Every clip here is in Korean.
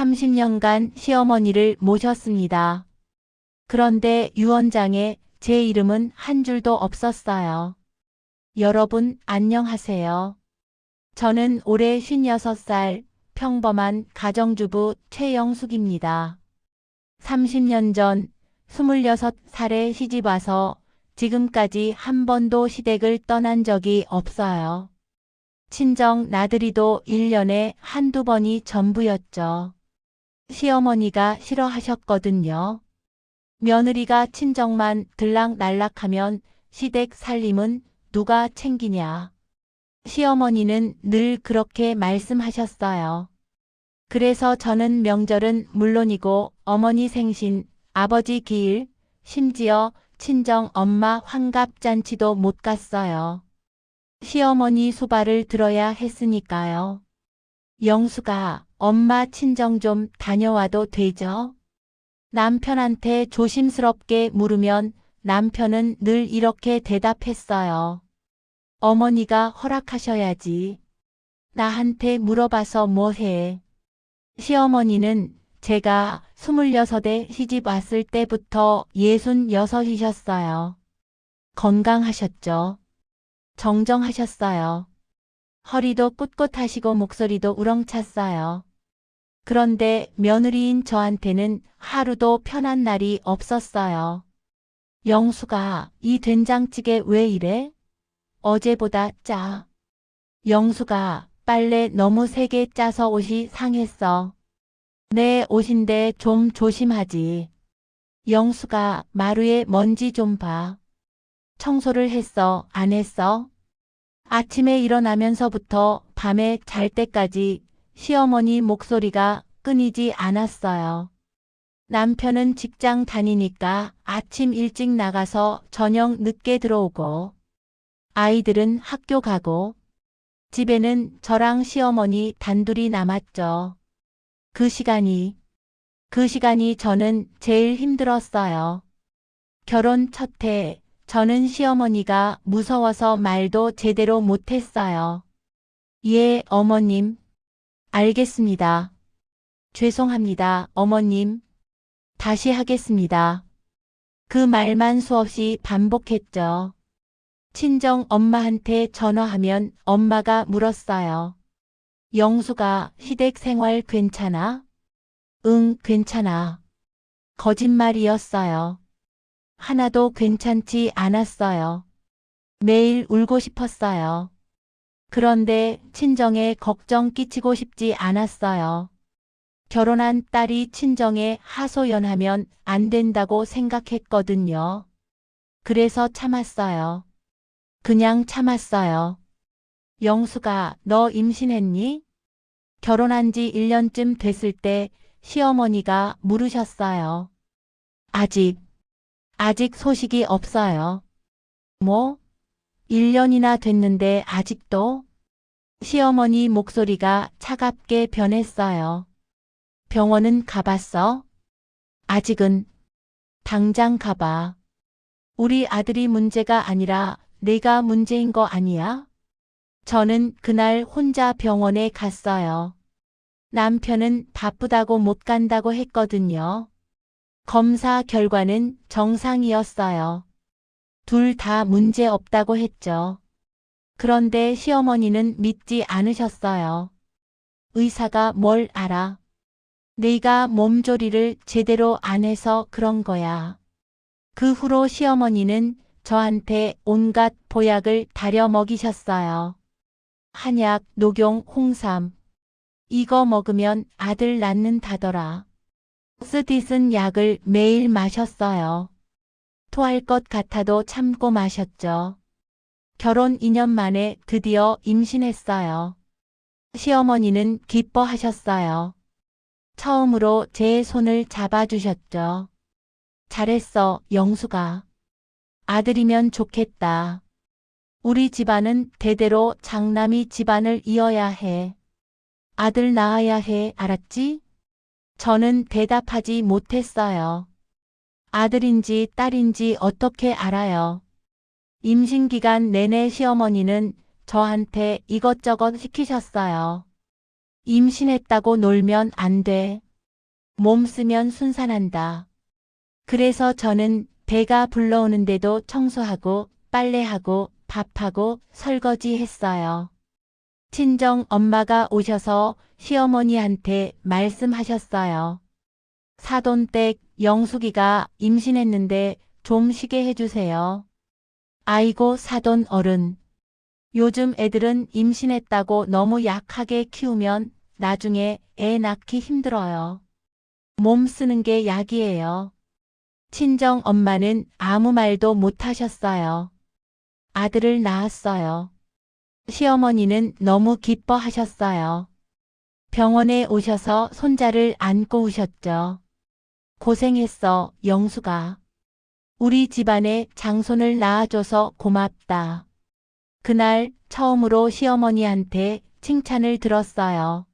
30년간 시어머니를 모셨습니다. 그런데 유언장에 제 이름은 한 줄도 없었어요. 여러분 안녕하세요. 저는 올해 56살 평범한 가정주부 최영숙입니다. 30년 전 26살에 시집와서 지금까지 한 번도 시댁을 떠난 적이 없어요. 친정 나들이도 1년에 한두 번이 전부였죠. 시어머니가 싫어하셨거든요. 며느리가 친정만 들락날락하면 시댁 살림은 누가 챙기냐. 시어머니는 늘 그렇게 말씀하셨어요. 그래서 저는 명절은 물론이고 어머니 생신, 아버지 기일, 심지어 친정 엄마 환갑잔치도 못 갔어요. 시어머니 수발을 들어야 했으니까요. 영수가 엄마 친정 좀 다녀와도 되죠? 남편한테 조심스럽게 물으면 남편은 늘 이렇게 대답했어요. 어머니가 허락하셔야지. 나한테 물어봐서 뭐해. 시어머니는 제가 26에 시집 왔을 때부터 66이셨어요. 건강하셨죠? 정정하셨어요. 허리도 꿋꿋하시고 목소리도 우렁찼어요. 그런데 며느리인 저한테는 하루도 편한 날이 없었어요. 영수가 이 된장찌개 왜 이래? 어제보다 짜. 영수가 빨래 너무 세게 짜서 옷이 상했어. 내 옷인데 좀 조심하지. 영수가 마루에 먼지 좀 봐. 청소를 했어, 안 했어? 아침에 일어나면서부터 밤에 잘 때까지 시어머니 목소리가 끊이지 않았어요. 남편은 직장 다니니까 아침 일찍 나가서 저녁 늦게 들어오고, 아이들은 학교 가고, 집에는 저랑 시어머니 단둘이 남았죠. 그 시간이 저는 제일 힘들었어요. 결혼 첫 해 저는 시어머니가 무서워서 말도 제대로 못했어요. 예, 어머님. 알겠습니다. 죄송합니다, 어머님. 다시 하겠습니다. 그 말만 수없이 반복했죠. 친정 엄마한테 전화하면 엄마가 물었어요. 영수가 시댁 생활 괜찮아? 응, 괜찮아. 거짓말이었어요. 하나도 괜찮지 않았어요. 매일 울고 싶었어요. 그런데 친정에 걱정 끼치고 싶지 않았어요. 결혼한 딸이 친정에 하소연하면 안 된다고 생각했거든요. 그래서 참았어요. 그냥 참았어요. 영수가 너 임신했니? 결혼한 지 1년쯤 됐을 때 시어머니가 물으셨어요. 아직 소식이 없어요. 뭐? 1년이나 됐는데 아직도? 시어머니 목소리가 차갑게 변했어요. 병원은 가봤어? 아직은. 당장 가봐. 우리 아들이 문제가 아니라 내가 문제인 거 아니야? 저는 그날 혼자 병원에 갔어요. 남편은 바쁘다고 못 간다고 했거든요. 검사 결과는 정상이었어요. 둘 다 문제 없다고 했죠. 그런데 시어머니는 믿지 않으셨어요. 의사가 뭘 알아? 네가 몸조리를 제대로 안 해서 그런 거야. 그 후로 시어머니는 저한테 온갖 보약을 다려 먹이셨어요. 한약, 녹용, 홍삼. 이거 먹으면 아들 낳는다더라. 쓰디쓴 약을 매일 마셨어요. 토할 것 같아도 참고 마셨죠. 결혼 2년 만에 드디어 임신했어요. 시어머니는 기뻐하셨어요. 처음으로 제 손을 잡아주셨죠. 잘했어, 영수가. 아들이면 좋겠다. 우리 집안은 대대로 장남이 집안을 이어야 해. 아들 낳아야 해, 알았지? 저는 대답하지 못했어요. 아들인지 딸인지 어떻게 알아요? 임신 기간 내내 시어머니는 저한테 이것저것 시키셨어요. 임신했다고 놀면 안 돼. 몸 쓰면 순산한다. 그래서 저는 배가 불러오는데도 청소하고 빨래하고 밥하고 설거지 했어요. 친정 엄마가 오셔서 시어머니한테 말씀하셨어요. 사돈댁 영숙이가 임신했는데 좀 쉬게 해주세요. 아이고 사돈 어른. 요즘 애들은 임신했다고 너무 약하게 키우면 나중에 애 낳기 힘들어요. 몸 쓰는 게 약이에요. 친정 엄마는 아무 말도 못 하셨어요. 아들을 낳았어요. 시어머니는 너무 기뻐하셨어요. 병원에 오셔서 손자를 안고 우셨죠. 고생했어, 영수가. 우리 집안에 장손을 낳아줘서 고맙다. 그날 처음으로 시어머니한테 칭찬을 들었어요.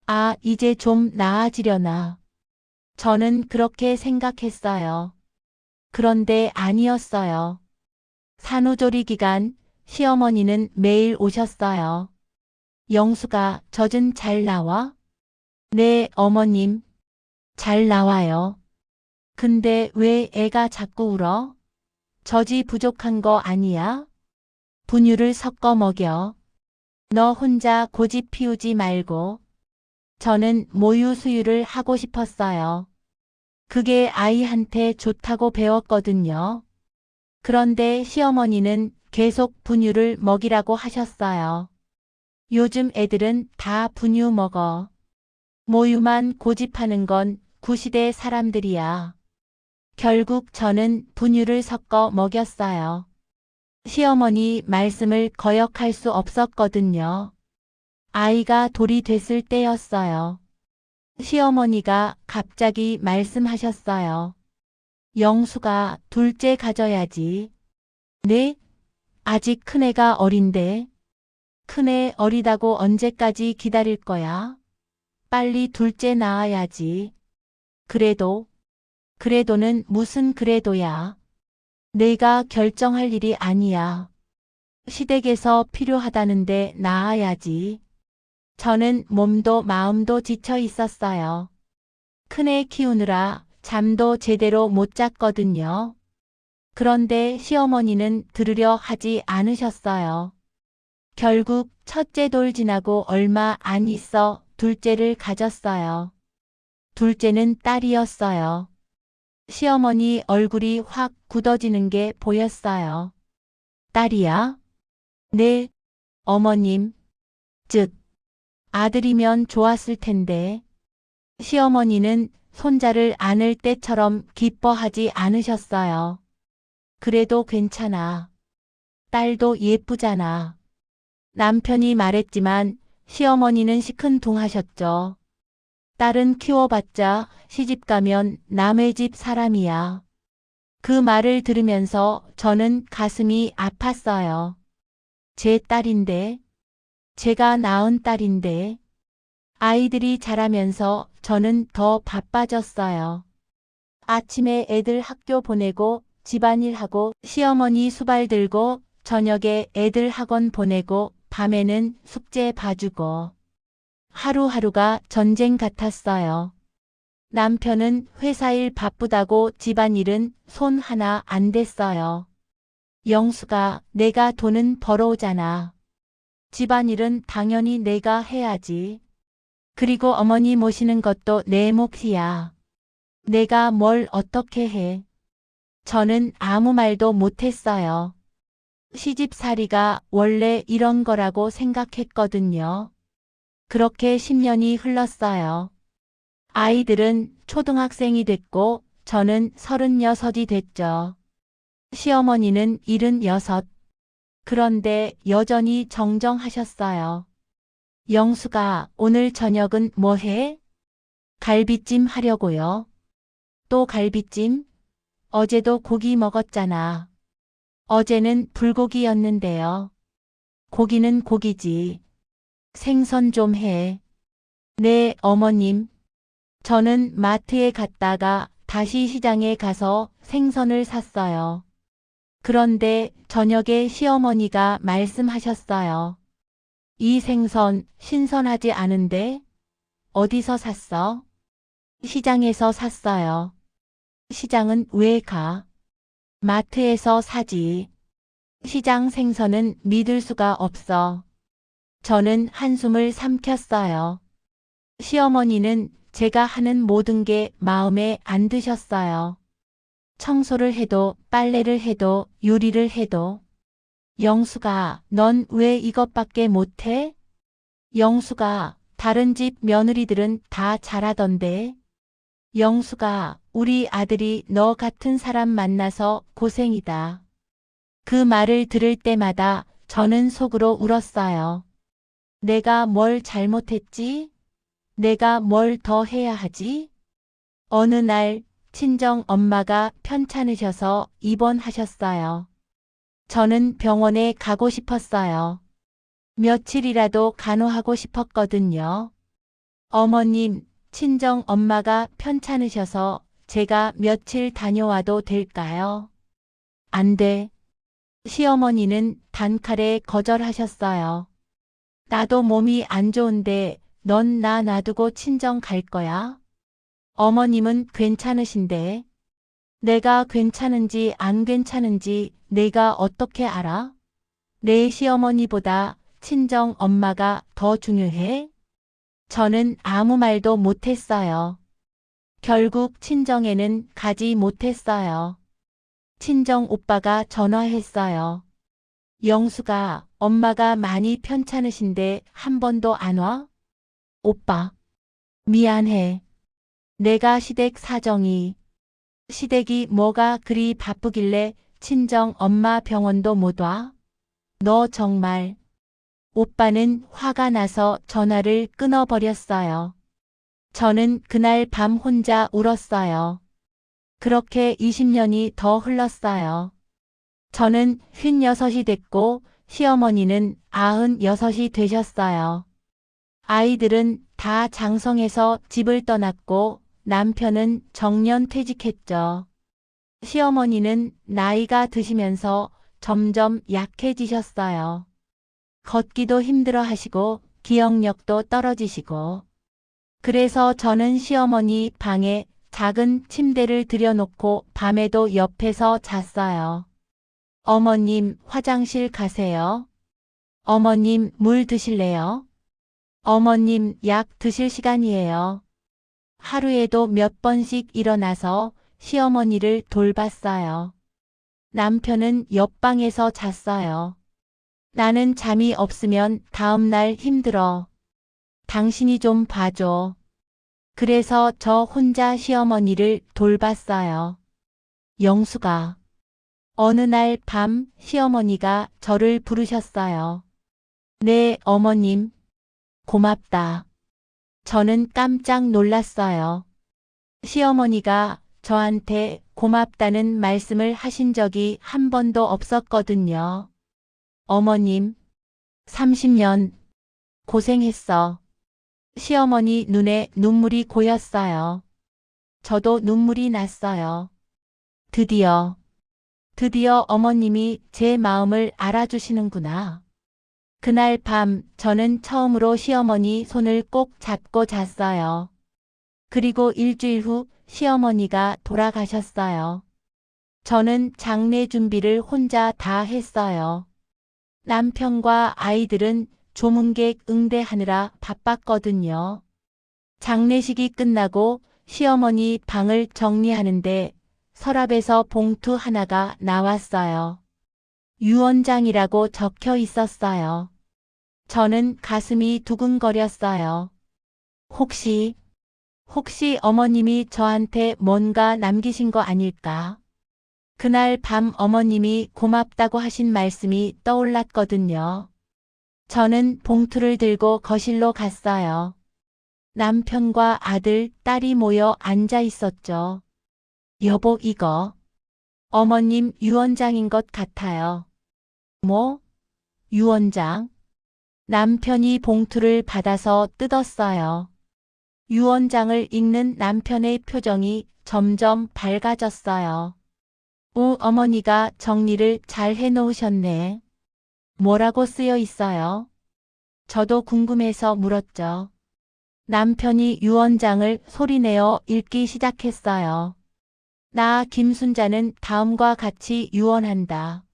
아, 이제 좀 나아지려나. 저는 그렇게 생각했어요. 그런데 아니었어요. 산후조리 기간 시어머니는 매일 오셨어요. 영수가 젖은 잘 나와? 네, 어머님. 잘 나와요. 근데 왜 애가 자꾸 울어? 젖이 부족한 거 아니야? 분유를 섞어 먹여. 너 혼자 고집 피우지 말고. 저는 모유 수유를 하고 싶었어요. 그게 아이한테 좋다고 배웠거든요. 그런데 시어머니는 계속 분유를 먹이라고 하셨어요. 요즘 애들은 다 분유 먹어. 모유만 고집하는 건 구시대 사람들이야. 결국 저는 분유를 섞어 먹였어요. 시어머니 말씀을 거역할 수 없었거든요. 아이가 돌이 됐을 때였어요. 시어머니가 갑자기 말씀하셨어요. 영수가 둘째 가져야지. 네? 아직 큰애가 어린데. 큰애 어리다고 언제까지 기다릴 거야? 빨리 둘째 낳아야지. 그래도는 무슨 그래도야. 내가 결정할 일이 아니야. 시댁에서 필요하다는데 낳아야지. 저는 몸도 마음도 지쳐 있었어요. 큰애 키우느라 잠도 제대로 못 잤거든요. 그런데 시어머니는 들으려 하지 않으셨어요. 결국 첫째 돌 지나고 얼마 안 있어 둘째를 가졌어요. 둘째는 딸이었어요. 시어머니 얼굴이 확 굳어지는 게 보였어요. 딸이야? 네, 어머님. 즉, 아들이면 좋았을 텐데. 시어머니는 손자를 안을 때처럼 기뻐하지 않으셨어요. 그래도 괜찮아. 딸도 예쁘잖아. 남편이 말했지만 시어머니는 시큰둥하셨죠. 딸은 키워봤자 시집가면 남의 집 사람이야. 그 말을 들으면서 저는 가슴이 아팠어요. 제 딸인데, 제가 낳은 딸인데, 아이들이 자라면서 저는 더 바빠졌어요. 아침에 애들 학교 보내고 집안일하고 시어머니 수발 들고 저녁에 애들 학원 보내고 밤에는 숙제 봐주고 하루하루가 전쟁 같았어요. 남편은 회사일 바쁘다고 집안일은 손 하나 안 댔어요. 영수가 내가 돈은 벌어오잖아. 집안일은 당연히 내가 해야지. 그리고 어머니 모시는 것도 내 몫이야. 내가 뭘 어떻게 해. 저는 아무 말도 못했어요. 시집살이가 원래 이런 거라고 생각했거든요. 그렇게 10년이 흘렀어요. 아이들은 초등학생이 됐고 저는 36이 됐죠. 시어머니는 76. 그런데 여전히 정정하셨어요. 영수가 오늘 저녁은 뭐 해? 갈비찜 하려고요. 또 갈비찜? 어제도 고기 먹었잖아. 어제는 불고기였는데요. 고기는 고기지. 생선 좀 해. 네, 어머님. 저는 마트에 갔다가 다시 시장에 가서 생선을 샀어요. 그런데 저녁에 시어머니가 말씀하셨어요. 이 생선 신선하지 않은데? 어디서 샀어? 시장에서 샀어요. 시장은 왜 가? 마트에서 사지. 시장 생선은 믿을 수가 없어. 저는 한숨을 삼켰어요. 시어머니는 제가 하는 모든 게 마음에 안 드셨어요. 청소를 해도 빨래를 해도 요리를 해도 영수가 넌 왜 이것밖에 못해? 영수가 다른 집 며느리들은 다 잘하던데. 영수가 우리 아들이 너 같은 사람 만나서 고생이다. 그 말을 들을 때마다 저는 속으로 울었어요. 내가 뭘 잘못했지? 내가 뭘 더 해야 하지? 어느 날 친정 엄마가 편찮으셔서 입원하셨어요. 저는 병원에 가고 싶었어요. 며칠이라도 간호하고 싶었거든요. 어머님, 친정 엄마가 편찮으셔서 제가 며칠 다녀와도 될까요? 안 돼. 시어머니는 단칼에 거절하셨어요. 나도 몸이 안 좋은데 넌 나 놔두고 친정 갈 거야? 어머님은 괜찮으신데 내가 괜찮은지 안 괜찮은지 내가 어떻게 알아? 내 시어머니보다 친정 엄마가 더 중요해? 저는 아무 말도 못했어요. 결국 친정에는 가지 못했어요. 친정 오빠가 전화했어요. 영수가 엄마가 많이 편찮으신데 한 번도 안 와? 오빠, 미안해. 내가 시댁 사정이. 시댁이 뭐가 그리 바쁘길래 친정 엄마 병원도 못 와? 너 정말. 오빠는 화가 나서 전화를 끊어버렸어요. 저는 그날 밤 혼자 울었어요. 그렇게 20년이 더 흘렀어요. 저는 56이 됐고 시어머니는 96이 되셨어요. 아이들은 다 장성해서 집을 떠났고 남편은 정년 퇴직했죠. 시어머니는 나이가 드시면서 점점 약해지셨어요. 걷기도 힘들어 하시고 기억력도 떨어지시고. 그래서 저는 시어머니 방에 작은 침대를 들여놓고 밤에도 옆에서 잤어요. 어머님 화장실 가세요. 어머님 물 드실래요? 어머님 약 드실 시간이에요. 하루에도 몇 번씩 일어나서 시어머니를 돌봤어요. 남편은 옆방에서 잤어요. 나는 잠이 없으면 다음날 힘들어. 당신이 좀 봐줘. 그래서 저 혼자 시어머니를 돌봤어요. 영수가. 어느 날 밤 시어머니가 저를 부르셨어요. 네, 어머님. 고맙다. 저는 깜짝 놀랐어요. 시어머니가 저한테 고맙다는 말씀을 하신 적이 한 번도 없었거든요. 어머님, 30년 고생했어. 시어머니 눈에 눈물이 고였어요. 저도 눈물이 났어요. 드디어 어머님이 제 마음을 알아주시는구나. 그날 밤 저는 처음으로 시어머니 손을 꼭 잡고 잤어요. 그리고 일주일 후 시어머니가 돌아가셨어요. 저는 장례 준비를 혼자 다 했어요. 남편과 아이들은 조문객 응대하느라 바빴거든요. 장례식이 끝나고 시어머니 방을 정리하는데 서랍에서 봉투 하나가 나왔어요. 유언장이라고 적혀 있었어요. 저는 가슴이 두근거렸어요. 혹시 어머님이 저한테 뭔가 남기신 거 아닐까? 그날 밤 어머님이 고맙다고 하신 말씀이 떠올랐거든요. 저는 봉투를 들고 거실로 갔어요. 남편과 아들, 딸이 모여 앉아 있었죠. 여보, 이거 어머님 유언장인 것 같아요. 뭐? 유언장? 남편이 봉투를 받아서 뜯었어요. 유언장을 읽는 남편의 표정이 점점 밝아졌어요. 오, 어머니가 정리를 잘 해놓으셨네. 뭐라고 쓰여 있어요? 저도 궁금해서 물었죠. 남편이 유언장을 소리내어 읽기 시작했어요. 나 김순자는 다음과 같이 유언한다.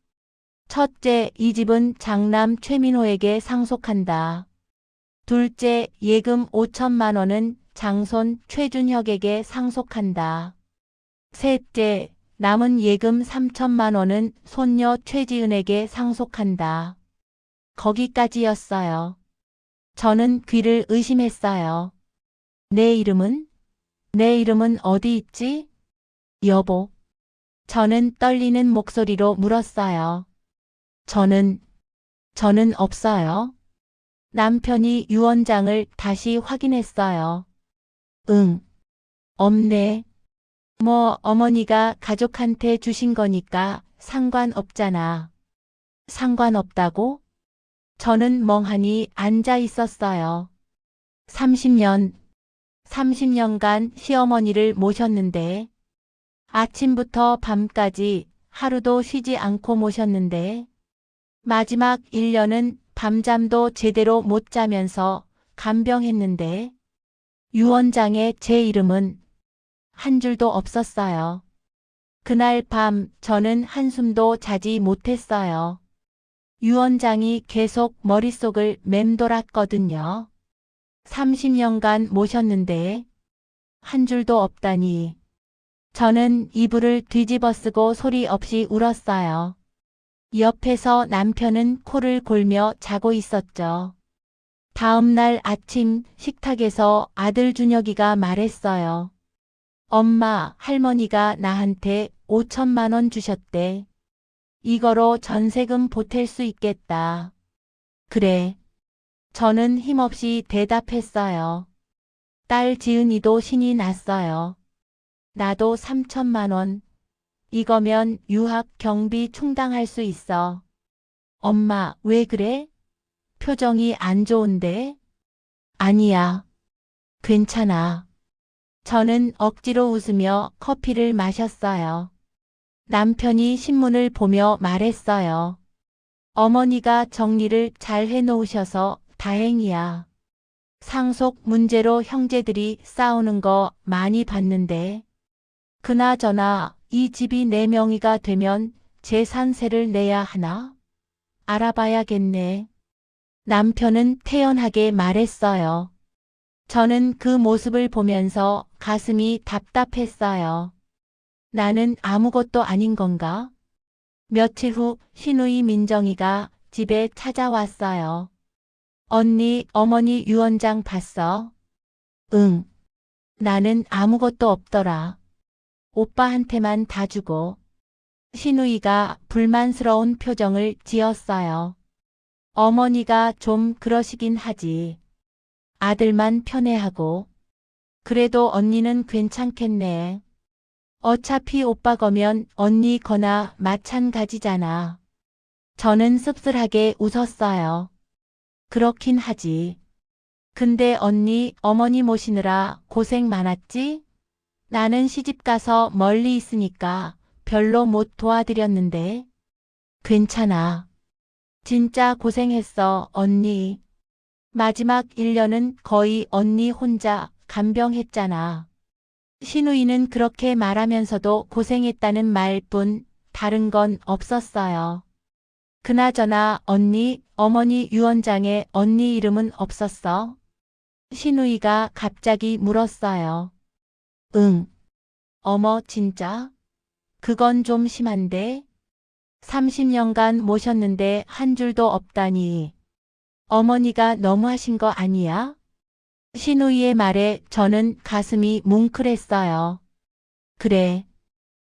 첫째, 이 집은 장남 최민호에게 상속한다. 둘째, 예금 5천만 원은 장손 최준혁에게 상속한다. 셋째, 남은 예금 3천만 원은 손녀 최지은에게 상속한다. 거기까지였어요. 저는 귀를 의심했어요. 내 이름은? 내 이름은 어디 있지? 여보. 저는 떨리는 목소리로 물었어요. 저는 없어요. 남편이 유언장을 다시 확인했어요. 응, 없네. 뭐 어머니가 가족한테 주신 거니까 상관없잖아. 상관없다고? 저는 멍하니 앉아 있었어요. 30년간 시어머니를 모셨는데, 아침부터 밤까지 하루도 쉬지 않고 모셨는데, 마지막 1년은 밤잠도 제대로 못 자면서 간병했는데, 유언장에 제 이름은 한 줄도 없었어요. 그날 밤 저는 한숨도 자지 못했어요. 유언장이 계속 머릿속을 맴돌았거든요. 30년간 모셨는데 한 줄도 없다니. 저는 이불을 뒤집어 쓰고 소리 없이 울었어요. 옆에서 남편은 코를 골며 자고 있었죠. 다음 날 아침 식탁에서 아들 준혁이가 말했어요. 엄마, 할머니가 나한테 5천만 원 주셨대. 이거로 전세금 보탤 수 있겠다. 그래. 저는 힘없이 대답했어요. 딸 지은이도 신이 났어요. 나도 3천만 원. 이거면 유학 경비 충당할 수 있어. 엄마, 왜 그래? 표정이 안 좋은데? 아니야. 괜찮아. 저는 억지로 웃으며 커피를 마셨어요. 남편이 신문을 보며 말했어요. 어머니가 정리를 잘 해놓으셔서 다행이야. 상속 문제로 형제들이 싸우는 거 많이 봤는데. 그나저나 이 집이 내 명의가 되면 재산세를 내야 하나? 알아봐야겠네. 남편은 태연하게 말했어요. 저는 그 모습을 보면서 가슴이 답답했어요. 나는 아무것도 아닌 건가? 며칠 후 시누이 민정이가 집에 찾아왔어요. 언니, 어머니 유언장 봤어? 응. 나는 아무것도 없더라. 오빠한테만 다 주고. 시누이가 불만스러운 표정을 지었어요. 어머니가 좀 그러시긴 하지. 아들만 편애하고. 그래도 언니는 괜찮겠네. 어차피 오빠 거면 언니 거나 마찬가지잖아. 저는 씁쓸하게 웃었어요. 그렇긴 하지. 근데 언니, 어머니 모시느라 고생 많았지? 나는 시집가서 멀리 있으니까 별로 못 도와드렸는데. 괜찮아. 진짜 고생했어, 언니. 마지막 1년은 거의 언니 혼자 간병했잖아. 시누이는 그렇게 말하면서도 고생했다는 말뿐 다른 건 없었어요. 그나저나 언니, 어머니 유언장에 언니 이름은 없었어? 시누이가 갑자기 물었어요. 응. 어머, 진짜? 그건 좀 심한데? 30년간 모셨는데 한 줄도 없다니. 어머니가 너무하신 거 아니야? 시누이의 말에 저는 가슴이 뭉클했어요. 그래.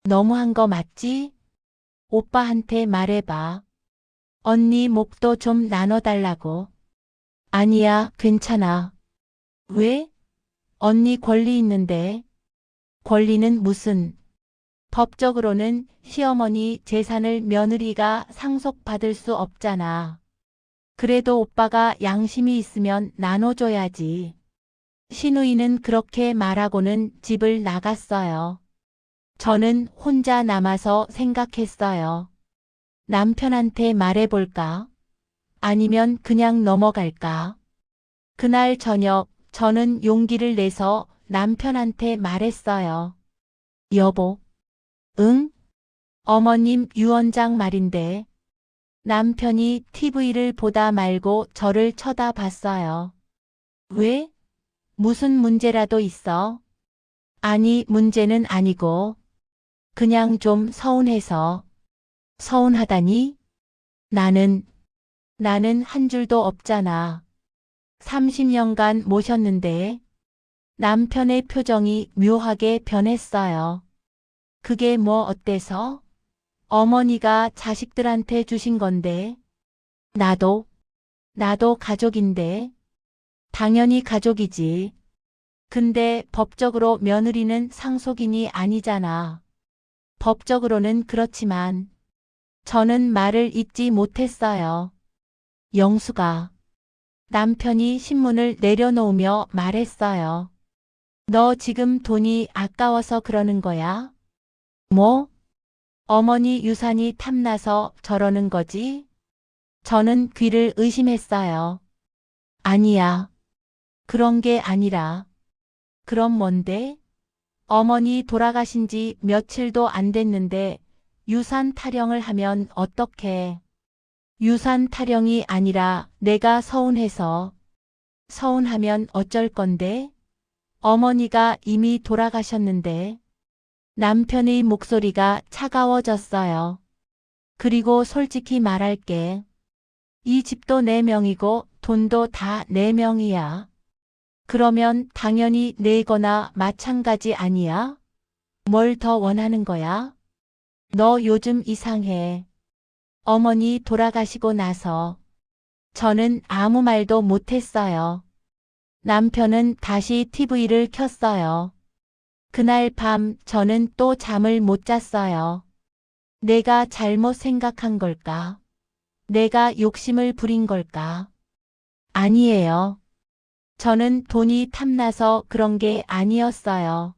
너무한 거 맞지? 오빠한테 말해봐. 언니 목도 좀 나눠달라고. 아니야, 괜찮아. 왜? 언니 권리 있는데. 권리는 무슨? 법적으로는 시어머니 재산을 며느리가 상속받을 수 없잖아. 그래도 오빠가 양심이 있으면 나눠줘야지. 시누이는 그렇게 말하고는 집을 나갔어요. 저는 혼자 남아서 생각했어요. 남편한테 말해볼까? 아니면 그냥 넘어갈까? 그날 저녁 저는 용기를 내서 남편한테 말했어요. 여보, 응? 어머님 유언장 말인데. 남편이 TV를 보다 말고 저를 쳐다봤어요. 왜? 무슨 문제라도 있어? 아니, 문제는 아니고, 그냥 좀 서운해서. 서운하다니? 나는 한 줄도 없잖아. 30년간 모셨는데. 남편의 표정이 묘하게 변했어요. 그게 뭐 어때서? 어머니가 자식들한테 주신 건데. 나도 가족인데. 당연히 가족이지. 근데 법적으로 며느리는 상속인이 아니잖아. 법적으로는 그렇지만 저는 말을 잇지 못했어요. 영수가. 남편이 신문을 내려놓으며 말했어요. 너 지금 돈이 아까워서 그러는 거야? 뭐? 어머니 유산이 탐나서 저러는 거지? 저는 귀를 의심했어요. 아니야. 그런 게 아니라. 그럼 뭔데? 어머니 돌아가신 지 며칠도 안 됐는데 유산 타령을 하면 어떡해? 유산 타령이 아니라 내가 서운해서. 서운하면 어쩔 건데? 어머니가 이미 돌아가셨는데. 남편의 목소리가 차가워졌어요. 그리고 솔직히 말할게. 이 집도 내 명이고 돈도 다 내 명이야. 그러면 당연히 내 거나 마찬가지 아니야? 뭘 더 원하는 거야? 너 요즘 이상해. 어머니 돌아가시고 나서 저는 아무 말도 못했어요. 남편은 다시 TV를 켰어요. 그날 밤 저는 또 잠을 못 잤어요. 내가 잘못 생각한 걸까? 내가 욕심을 부린 걸까? 아니에요. 저는 돈이 탐나서 그런 게 아니었어요.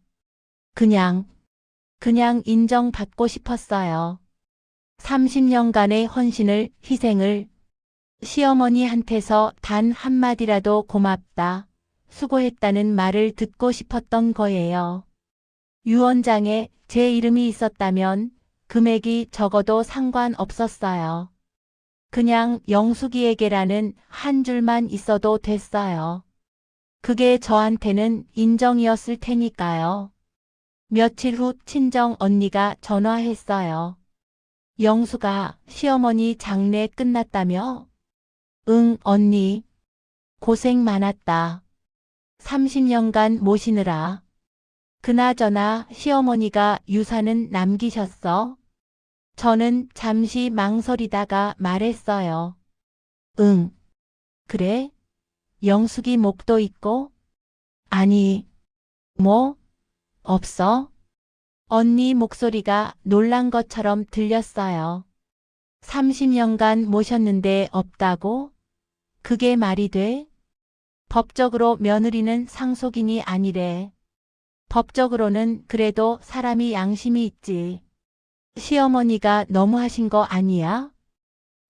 그냥 인정받고 싶었어요. 30년간의 헌신을, 희생을 시어머니한테서 단 한마디라도 고맙다, 수고했다는 말을 듣고 싶었던 거예요. 유언장에 제 이름이 있었다면 금액이 적어도 상관없었어요. 그냥 영숙이에게라는 한 줄만 있어도 됐어요. 그게 저한테는 인정이었을 테니까요. 며칠 후 친정 언니가 전화했어요. 영수가 시어머니 장례 끝났다며? 응, 언니. 고생 많았다. 30년간 모시느라. 그나저나 시어머니가 유산은 남기셨어? 저는 잠시 망설이다가 말했어요. 응. 그래? 영숙이 목도 있고? 아니, 뭐? 없어? 언니 목소리가 놀란 것처럼 들렸어요. 30년간 모셨는데 없다고? 그게 말이 돼? 법적으로 며느리는 상속인이 아니래. 법적으로는 그래도 사람이 양심이 있지. 시어머니가 너무하신 거 아니야?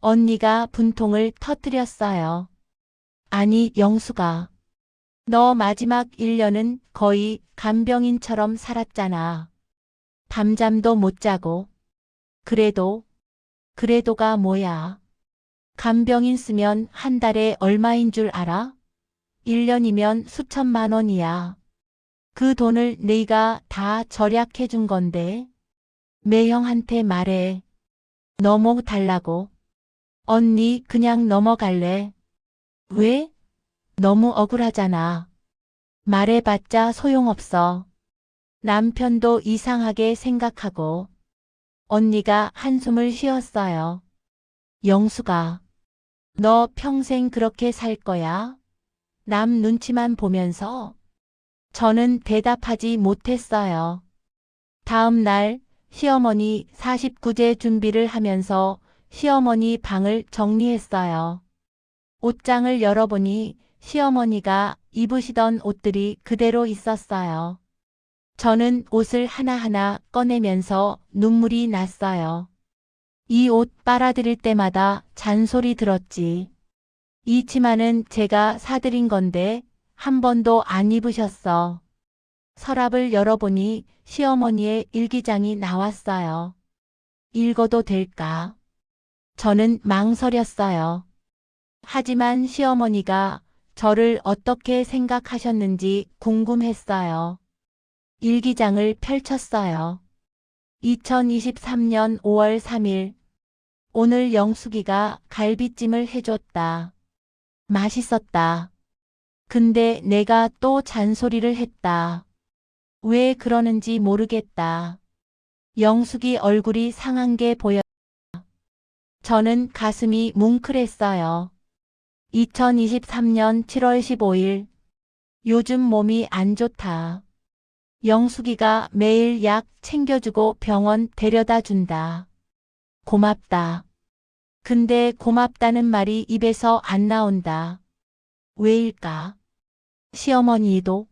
언니가 분통을 터뜨렸어요. 아니, 영수가. 너 마지막 1년은 거의 간병인처럼 살았잖아. 밤잠도 못 자고. 그래도가 뭐야. 간병인 쓰면 한 달에 얼마인 줄 알아? 1년이면 수천만 원이야. 그 돈을 네가 다 절약해 준 건데. 매형한테 말해. 넘어달라고. 언니 그냥 넘어갈래. 왜? 너무 억울하잖아. 말해봤자 소용없어. 남편도 이상하게 생각하고. 언니가 한숨을 쉬었어요. 영수가. 너 평생 그렇게 살 거야? 남 눈치만 보면서. 저는 대답하지 못했어요. 다음 날 시어머니 49제 준비를 하면서 시어머니 방을 정리했어요. 옷장을 열어보니 시어머니가 입으시던 옷들이 그대로 있었어요. 저는 옷을 하나하나 꺼내면서 눈물이 났어요. 이 옷 빨아들일 때마다 잔소리 들었지. 이 치마는 제가 사드린 건데 한 번도 안 입으셨어. 서랍을 열어보니 시어머니의 일기장이 나왔어요. 읽어도 될까? 저는 망설였어요. 하지만 시어머니가 저를 어떻게 생각하셨는지 궁금했어요. 일기장을 펼쳤어요. 2023년 5월 3일. 오늘 영숙이가 갈비찜을 해줬다. 맛있었다. 근데 내가 또 잔소리를 했다. 왜 그러는지 모르겠다. 영숙이 얼굴이 상한 게 보여. 저는 가슴이 뭉클했어요. 2023년 7월 15일. 요즘 몸이 안 좋다. 영숙이가 매일 약 챙겨주고 병원 데려다 준다. 고맙다. 근데 고맙다는 말이 입에서 안 나온다. 왜일까? 시어머니도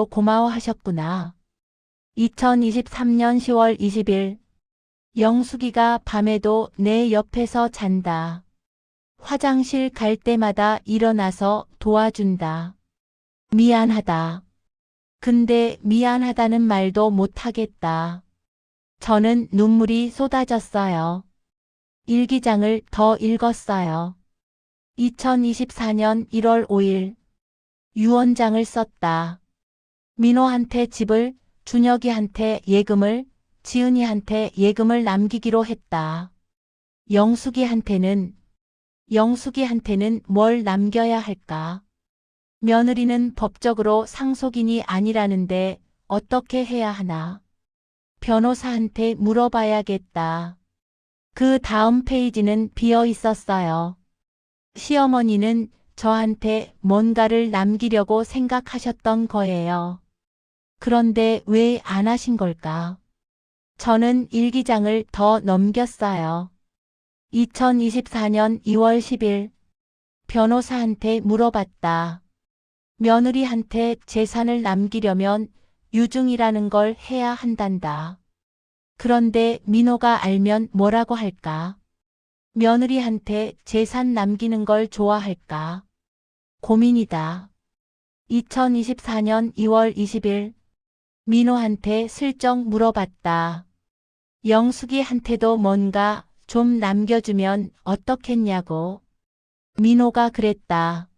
고마워하셨구나. 2023년 10월 20일. 영숙이가 밤에도 내 옆에서 잔다. 화장실 갈 때마다 일어나서 도와준다. 미안하다. 근데 미안하다는 말도 못하겠다. 저는 눈물이 쏟아졌어요. 일기장을 더 읽었어요. 2024년 1월 5일. 유언장을 썼다. 민호한테 집을, 준혁이한테 예금을, 지은이한테 예금을 남기기로 했다. 영숙이한테는 뭘 남겨야 할까? 며느리는 법적으로 상속인이 아니라는데 어떻게 해야 하나? 변호사한테 물어봐야겠다. 그 다음 페이지는 비어 있었어요. 시어머니는 저한테 뭔가를 남기려고 생각하셨던 거예요. 그런데 왜 안 하신 걸까? 저는 일기장을 더 넘겼어요. 2024년 2월 10일. 변호사한테 물어봤다. 며느리한테 재산을 남기려면 유증이라는 걸 해야 한단다. 그런데 민호가 알면 뭐라고 할까? 며느리한테 재산 남기는 걸 좋아할까? 고민이다. 2024년 2월 20일. 민호한테 슬쩍 물어봤다. 영숙이한테도 뭔가 좀 남겨주면 어떻겠냐고. 민호가 그랬다.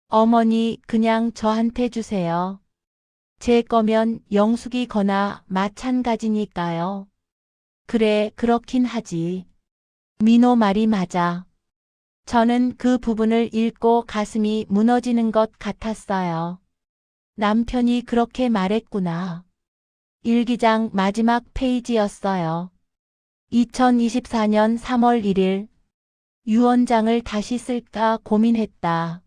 어머니 그냥 저한테 주세요. 제 거면 영숙이 거나 마찬가지니까요. 그래, 그렇긴 하지. 민호 말이 맞아. 저는 그 부분을 읽고 가슴이 무너지는 것 같았어요. 남편이 그렇게 말했구나. 일기장 마지막 페이지였어요. 2024년 3월 1일. 유언장을 다시 쓸까 고민했다.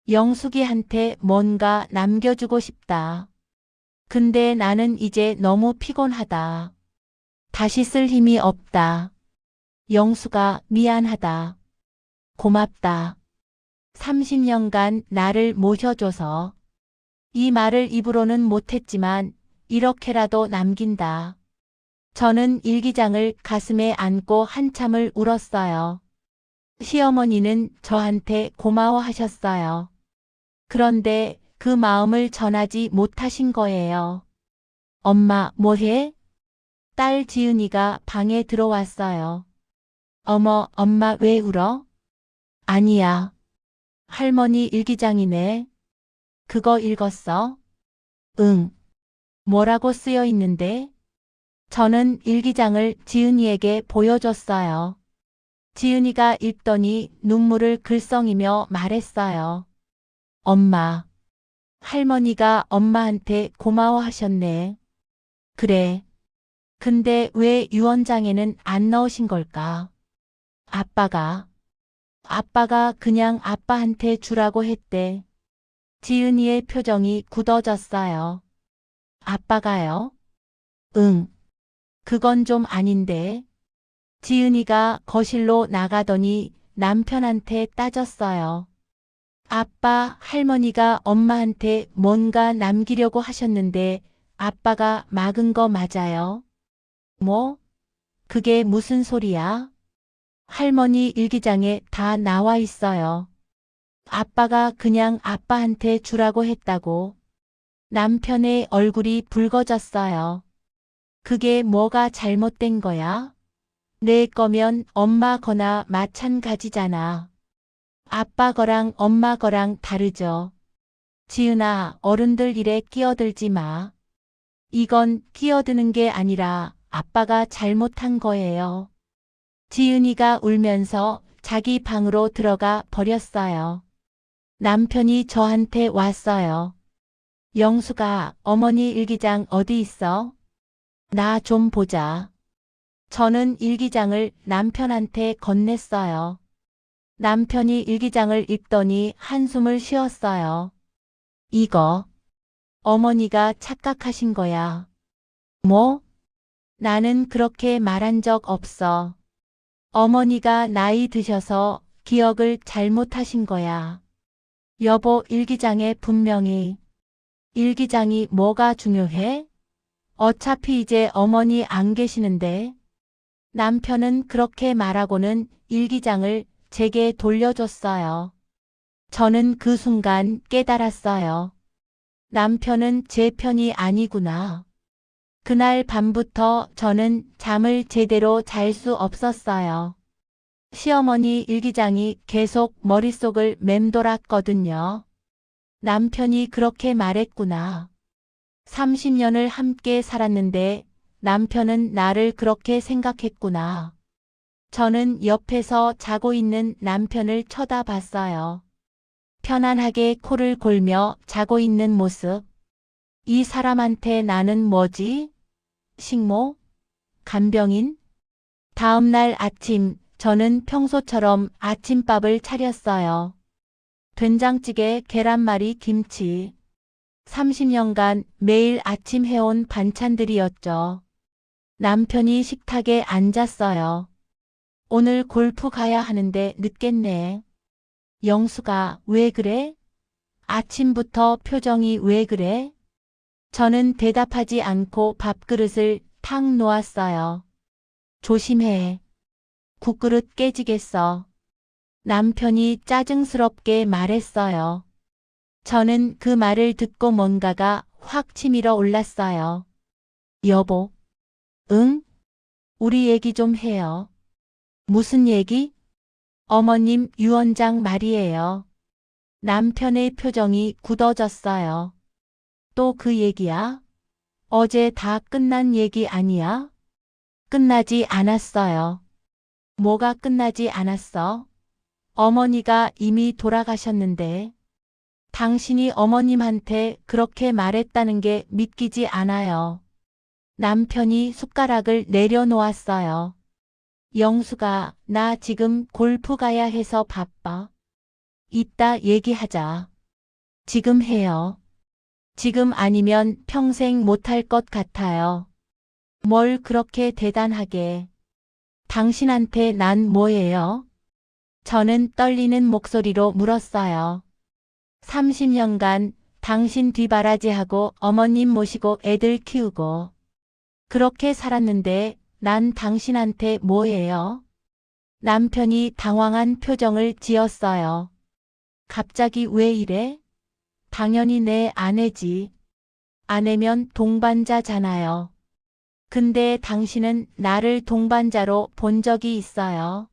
영숙이한테 뭔가 남겨주고 싶다. 근데 나는 이제 너무 피곤하다. 다시 쓸 힘이 없다. 영숙아, 미안하다. 고맙다. 30년간 나를 모셔줘서. 이 말을 입으로는 못했지만 이렇게라도 남긴다. 저는 일기장을 가슴에 안고 한참을 울었어요. 시어머니는 저한테 고마워하셨어요. 그런데 그 마음을 전하지 못하신 거예요. 엄마, 뭐해? 딸 지은이가 방에 들어왔어요. 어머, 엄마 왜 울어? 아니야. 할머니 일기장이네. 그거 읽었어? 응. 뭐라고 쓰여 있는데? 저는 일기장을 지은이에게 보여줬어요. 지은이가 읽더니 눈물을 글썽이며 말했어요. 엄마. 할머니가 엄마한테 고마워하셨네. 그래. 근데 왜 유언장에는 안 넣으신 걸까? 아빠가 그냥 아빠한테 주라고 했대. 지은이의 표정이 굳어졌어요. 아빠가요? 응. 그건 좀 아닌데. 지은이가 거실로 나가더니 남편한테 따졌어요. 아빠, 할머니가 엄마한테 뭔가 남기려고 하셨는데 아빠가 막은 거 맞아요? 뭐? 그게 무슨 소리야? 할머니 일기장에 다 나와 있어요. 아빠가 그냥 아빠한테 주라고 했다고. 남편의 얼굴이 붉어졌어요. 그게 뭐가 잘못된 거야? 내 거면 엄마 거나 마찬가지잖아. 아빠 거랑 엄마 거랑 다르죠. 지은아, 어른들 일에 끼어들지 마. 이건 끼어드는 게 아니라 아빠가 잘못한 거예요. 지은이가 울면서 자기 방으로 들어가 버렸어요. 남편이 저한테 왔어요. 영수가 어머니 일기장 어디 있어? 나 좀 보자. 저는 일기장을 남편한테 건넸어요. 남편이 일기장을 읽더니 한숨을 쉬었어요. 이거 어머니가 착각하신 거야. 뭐? 나는 그렇게 말한 적 없어. 어머니가 나이 드셔서 기억을 잘못하신 거야. 여보, 일기장에 분명히. 일기장이 뭐가 중요해? 어차피 이제 어머니 안 계시는데. 남편은 그렇게 말하고는 일기장을 제게 돌려줬어요. 저는 그 순간 깨달았어요. 남편은 제 편이 아니구나. 그날 밤부터 저는 잠을 제대로 잘 수 없었어요. 시어머니 일기장이 계속 머릿속을 맴돌았거든요. 남편이 그렇게 말했구나. 30년을 함께 살았는데 남편은 나를 그렇게 생각했구나. 저는 옆에서 자고 있는 남편을 쳐다봤어요. 편안하게 코를 골며 자고 있는 모습. 이 사람한테 나는 뭐지? 식모? 간병인? 다음 날 아침, 저는 평소처럼 아침밥을 차렸어요. 된장찌개, 계란말이, 김치. 30년간 매일 아침 해온 반찬들이었죠. 남편이 식탁에 앉았어요. 오늘 골프 가야 하는데 늦겠네. 영수가 왜 그래? 아침부터 표정이 왜 그래? 저는 대답하지 않고 밥그릇을 탁 놓았어요. 조심해. 국그릇 깨지겠어. 남편이 짜증스럽게 말했어요. 저는 그 말을 듣고 뭔가가 확 치밀어 올랐어요. 여보. 응? 우리 얘기 좀 해요. 무슨 얘기? 어머님 유언장 말이에요. 남편의 표정이 굳어졌어요. 또 그 얘기야? 어제 다 끝난 얘기 아니야? 끝나지 않았어요. 뭐가 끝나지 않았어? 어머니가 이미 돌아가셨는데. 당신이 어머님한테 그렇게 말했다는 게 믿기지 않아요. 남편이 숟가락을 내려놓았어요. 영수가 나 지금 골프 가야 해서 바빠. 이따 얘기하자. 지금 해요. 지금 아니면 평생 못할 것 같아요. 뭘 그렇게 대단하게. 당신한테 난 뭐예요? 저는 떨리는 목소리로 물었어요. 30년간 당신 뒷바라지하고 어머님 모시고 애들 키우고 그렇게 살았는데 난 당신한테 뭐예요? 남편이 당황한 표정을 지었어요. 갑자기 왜 이래? 당연히 내 아내지. 아내면 동반자잖아요. 근데 당신은 나를 동반자로 본 적이 있어요.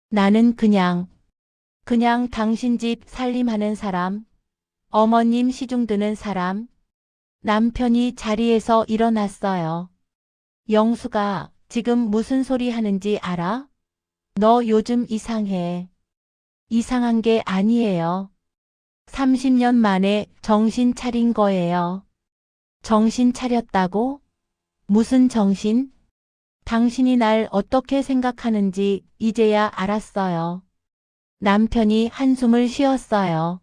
나는 그냥 당신 집 살림하는 사람, 어머님 시중 드는 사람. 남편이 자리에서 일어났어요. 영수가 지금 무슨 소리 하는지 알아? 너 요즘 이상해. 이상한 게 아니에요. 30년 만에 정신 차린 거예요. 정신 차렸다고? 무슨 정신? 당신이 날 어떻게 생각하는지 이제야 알았어요. 남편이 한숨을 쉬었어요.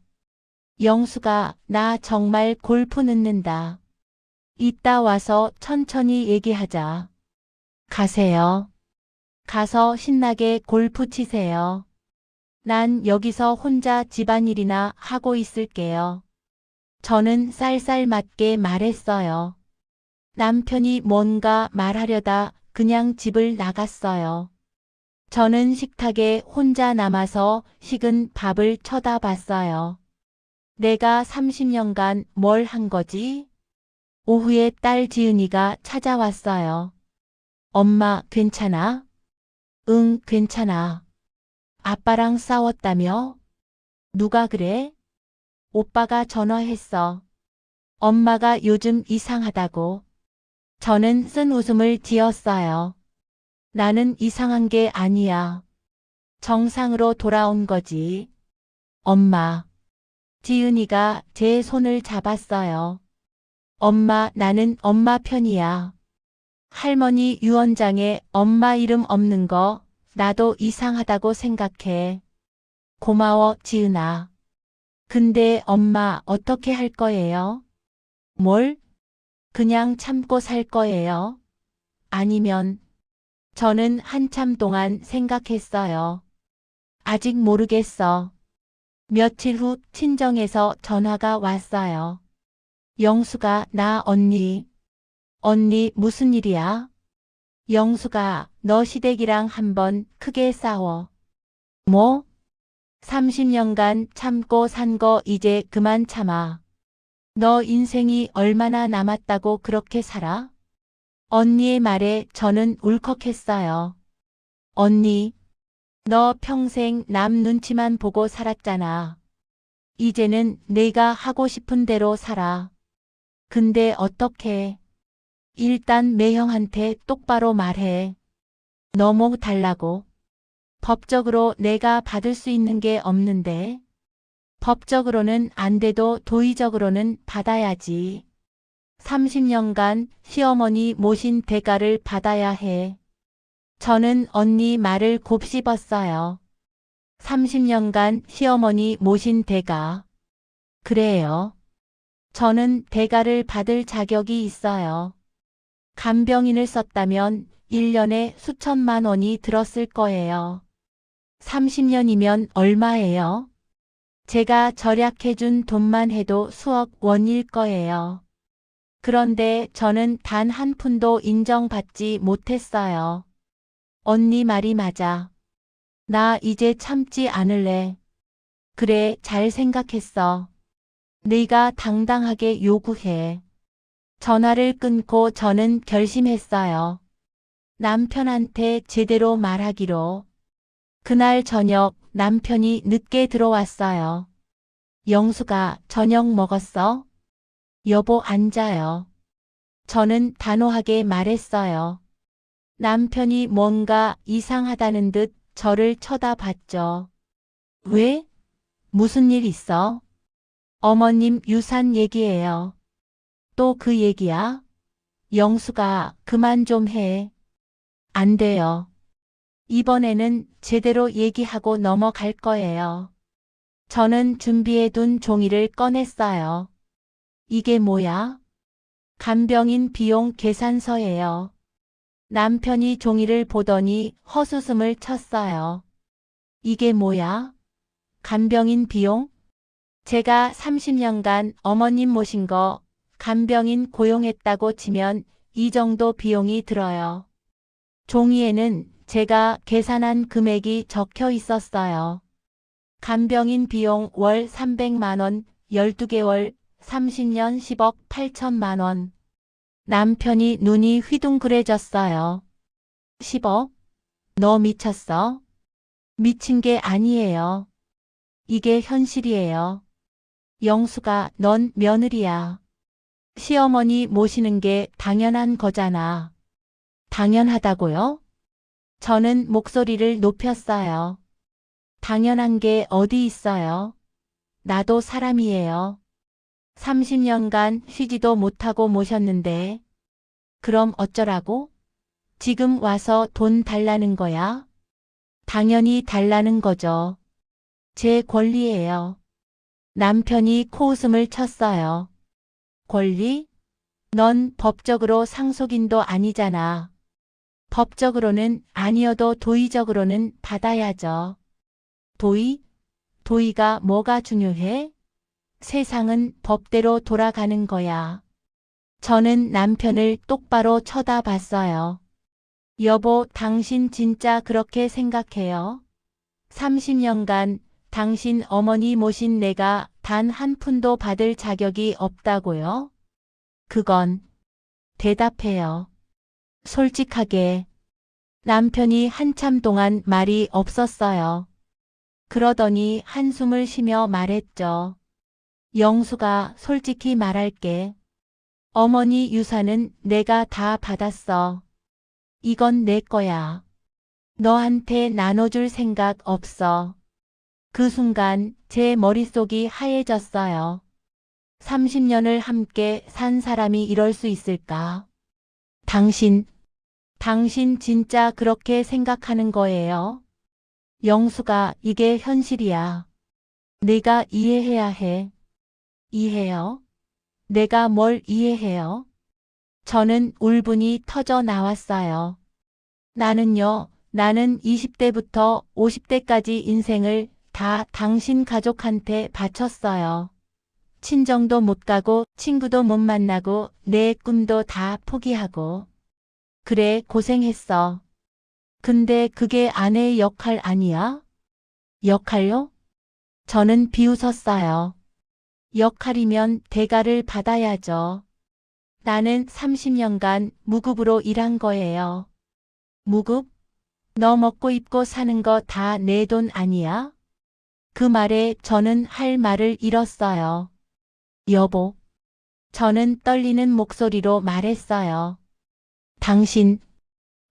영수가 나 정말 골프 늦는다. 이따 와서 천천히 얘기하자. 가세요. 가서 신나게 골프 치세요. 난 여기서 혼자 집안일이나 하고 있을게요. 저는 쌀쌀맞게 말했어요. 남편이 뭔가 말하려다 그냥 집을 나갔어요. 저는 식탁에 혼자 남아서 식은 밥을 쳐다봤어요. 내가 30년간 뭘 한 거지? 오후에 딸 지은이가 찾아왔어요. 엄마, 괜찮아? 응, 괜찮아. 아빠랑 싸웠다며? 누가 그래? 오빠가 전화했어. 엄마가 요즘 이상하다고. 저는 쓴 웃음을 지었어요. 나는 이상한 게 아니야. 정상으로 돌아온 거지. 엄마. 지은이가 제 손을 잡았어요. 엄마, 나는 엄마 편이야. 할머니 유언장에 엄마 이름 없는 거 나도 이상하다고 생각해. 고마워, 지은아. 근데 엄마 어떻게 할 거예요? 뭘? 그냥 참고 살 거예요? 아니면 저는 한참 동안 생각했어요. 아직 모르겠어. 며칠 후 친정에서 전화가 왔어요. 영수가 나 언니. 언니 무슨 일이야? 영수가 너 시댁이랑 한번 크게 싸워. 뭐? 30년간 참고 산 거 이제 그만 참아. 너 인생이 얼마나 남았다고 그렇게 살아? 언니의 말에 저는 울컥했어요. 언니, 너 평생 남 눈치만 보고 살았잖아. 이제는 내가 하고 싶은 대로 살아. 근데 어떡해? 일단 매형한테 똑바로 말해. 너무 달라고. 법적으로 내가 받을 수 있는 게 없는데. 법적으로는 안 돼도 도의적으로는 받아야지. 30년간 시어머니 모신 대가를 받아야 해. 저는 언니 말을 곱씹었어요. 30년간 시어머니 모신 대가. 그래요. 저는 대가를 받을 자격이 있어요. 간병인을 썼다면 1년에 수천만 원이 들었을 거예요. 30년이면 얼마예요? 제가 절약해준 돈만 해도 수억 원일 거예요. 그런데 저는 단 한 푼도 인정받지 못했어요. 언니 말이 맞아. 나 이제 참지 않을래. 그래, 잘 생각했어. 네가 당당하게 요구해. 전화를 끊고 저는 결심했어요. 남편한테 제대로 말하기로. 그날 저녁 남편이 늦게 들어왔어요. 영수가 저녁 먹었어? 여보 앉아요. 저는 단호하게 말했어요. 남편이 뭔가 이상하다는 듯 저를 쳐다봤죠. 왜? 무슨 일 있어? 어머님 유산 얘기예요. 또 그 얘기야? 영수가 그만 좀 해. 안 돼요. 이번에는 제대로 얘기하고 넘어갈 거예요. 저는 준비해둔 종이를 꺼냈어요. 이게 뭐야? 간병인 비용 계산서예요. 남편이 종이를 보더니 헛웃음을 쳤어요. 이게 뭐야? 간병인 비용? 제가 30년간 어머님 모신 거 간병인 고용했다고 치면 이 정도 비용이 들어요. 종이에는 제가 계산한 금액이 적혀 있었어요. 간병인 비용 월 300만 원, 12개월, 30년 10억 8천만 원. 남편이 눈이 휘둥그레졌어요. 10억? 너 미쳤어? 미친 게 아니에요. 이게 현실이에요. 영수가 넌 며느리야. 시어머니 모시는 게 당연한 거잖아. 당연하다고요? 저는 목소리를 높였어요. 당연한 게 어디 있어요? 나도 사람이에요. 30년간 쉬지도 못하고 모셨는데. 그럼 어쩌라고? 지금 와서 돈 달라는 거야? 당연히 달라는 거죠. 제 권리예요. 남편이 코웃음을 쳤어요. 권리? 넌 법적으로 상속인도 아니잖아. 법적으로는 아니어도 도의적으로는 받아야죠. 도의? 도의가 뭐가 중요해? 세상은 법대로 돌아가는 거야. 저는 남편을 똑바로 쳐다봤어요. 여보, 당신 진짜 그렇게 생각해요? 30년간 당신 어머니 모신 내가 단 한 푼도 받을 자격이 없다고요? 그건 대답해요. 솔직하게. 남편이 한참 동안 말이 없었어요. 그러더니 한숨을 쉬며 말했죠. 영수가 솔직히 말할게. 어머니 유산은 내가 다 받았어. 이건 내 거야. 너한테 나눠줄 생각 없어. 그 순간 제 머릿속이 하얘졌어요. 30년을 함께 산 사람이 이럴 수 있을까? 당신 진짜 그렇게 생각하는 거예요? 영수가 이게 현실이야. 네가 이해해야 해. 이해요? 내가 뭘 이해해요? 저는 울분이 터져 나왔어요. 나는 20대부터 50대까지 인생을 다 당신 가족한테 바쳤어요. 친정도 못 가고 친구도 못 만나고 내 꿈도 다 포기하고. 그래, 고생했어. 근데 그게 아내의 역할 아니야? 역할요? 저는 비웃었어요. 역할이면 대가를 받아야죠. 나는 30년간 무급으로 일한 거예요. 무급? 너 먹고 입고 사는 거 다 내 돈 아니야? 그 말에 저는 할 말을 잃었어요. 여보. 저는 떨리는 목소리로 말했어요.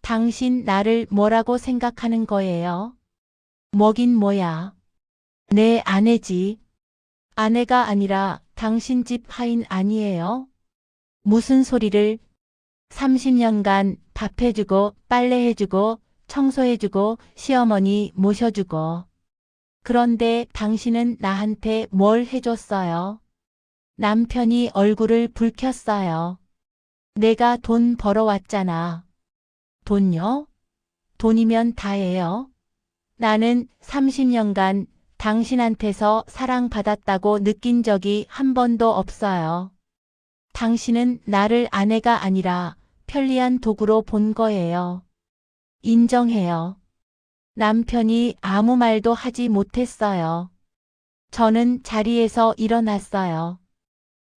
당신 나를 뭐라고 생각하는 거예요? 뭐긴 뭐야. 내 아내지. 아내가 아니라 당신 집 하인 아니에요? 무슨 소리를. 30년간 밥 해주고 빨래 해주고 청소해주고 시어머니 모셔주고. 그런데 당신은 나한테 뭘 해줬어요? 남편이 얼굴을 붉혔어요. 내가 돈 벌어왔잖아. 돈요? 돈이면 다예요. 나는 30년간 당신한테서 사랑받았다고 느낀 적이 한 번도 없어요. 당신은 나를 아내가 아니라 편리한 도구로 본 거예요. 인정해요. 남편이 아무 말도 하지 못했어요. 저는 자리에서 일어났어요.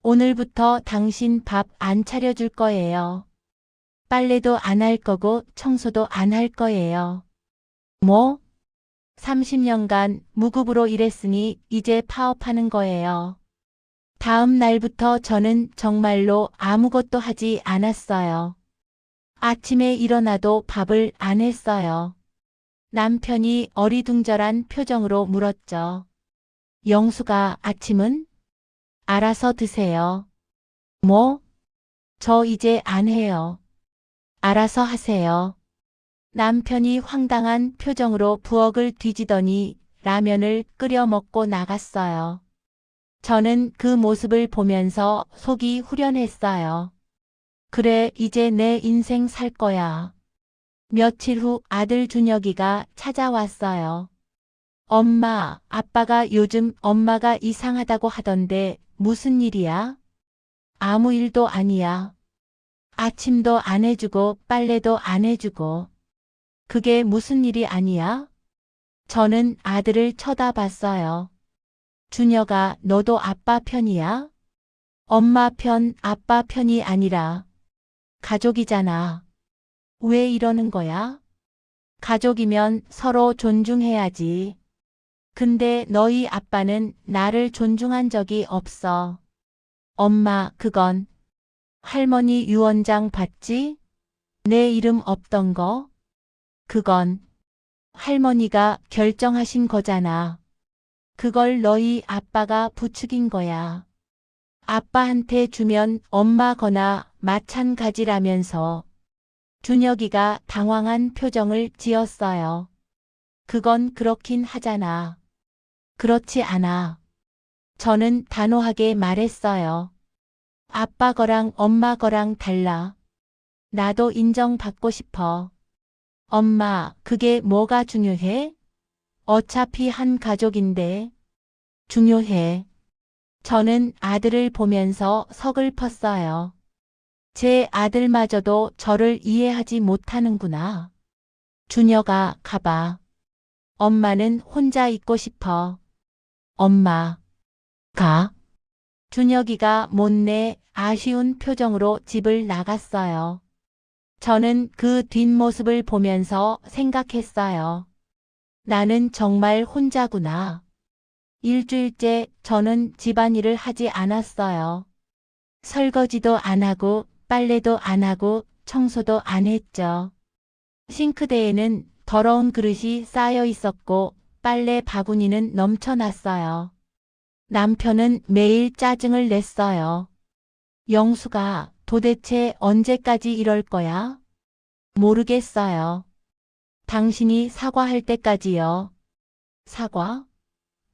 오늘부터 당신 밥 안 차려줄 거예요. 빨래도 안 할 거고 청소도 안 할 거예요. 뭐? 30년간 무급으로 일했으니 이제 파업하는 거예요. 다음 날부터 저는 정말로 아무것도 하지 않았어요. 아침에 일어나도 밥을 안 했어요. 남편이 어리둥절한 표정으로 물었죠. 영수가 아침은? 알아서 드세요. 뭐? 저 이제 안 해요. 알아서 하세요. 남편이 황당한 표정으로 부엌을 뒤지더니 라면을 끓여 먹고 나갔어요. 저는 그 모습을 보면서 속이 후련했어요. 그래, 이제 내 인생 살 거야. 며칠 후 아들 준혁이가 찾아왔어요. 엄마, 아빠가 요즘 엄마가 이상하다고 하던데 무슨 일이야? 아무 일도 아니야. 아침도 안 해주고 빨래도 안 해주고. 그게 무슨 일이 아니야? 저는 아들을 쳐다봤어요. 준혁아, 너도 아빠 편이야? 엄마 편, 아빠 편이 아니라 가족이잖아. 왜 이러는 거야? 가족이면 서로 존중해야지. 근데 너희 아빠는 나를 존중한 적이 없어. 엄마, 그건 할머니 유언장 봤지? 내 이름 없던 거? 그건 할머니가 결정하신 거잖아. 그걸 너희 아빠가 부추긴 거야. 아빠한테 주면 엄마거나 마찬가지라면서. 준혁이가 당황한 표정을 지었어요. 그건 그렇긴 하잖아. 그렇지 않아. 저는 단호하게 말했어요. 아빠 거랑 엄마 거랑 달라. 나도 인정받고 싶어. 엄마, 그게 뭐가 중요해? 어차피 한 가족인데. 중요해. 저는 아들을 보면서 서글펐어요. 제 아들마저도 저를 이해하지 못하는구나. 준혁아, 가봐. 엄마는 혼자 있고 싶어. 엄마, 가. 준혁이가 못내 아쉬운 표정으로 집을 나갔어요. 저는 그 뒷모습을 보면서 생각했어요. 나는 정말 혼자구나. 일주일째 저는 집안일을 하지 않았어요. 설거지도 안 하고 빨래도 안 하고 청소도 안 했죠. 싱크대에는 더러운 그릇이 쌓여 있었고 빨래 바구니는 넘쳐났어요. 남편은 매일 짜증을 냈어요. 영수가 도대체 언제까지 이럴 거야? 모르겠어요. 당신이 사과할 때까지요. 사과?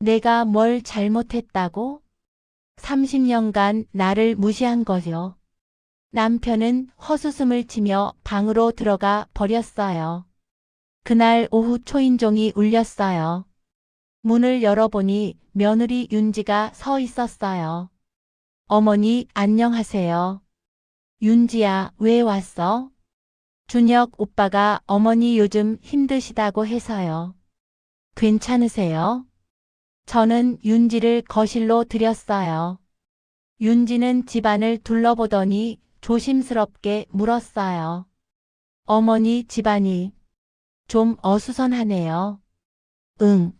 내가 뭘 잘못했다고? 30년간 나를 무시한 거죠. 남편은 헛웃음을 치며 방으로 들어가 버렸어요. 그날 오후 초인종이 울렸어요. 문을 열어보니 며느리 윤지가 서 있었어요. 어머니, 안녕하세요. 윤지야, 왜 왔어? 준혁 오빠가 어머니 요즘 힘드시다고 해서요. 괜찮으세요? 저는 윤지를 거실로 들였어요. 윤지는 집안을 둘러보더니 조심스럽게 물었어요. 어머니, 집안이 좀 어수선하네요. 응.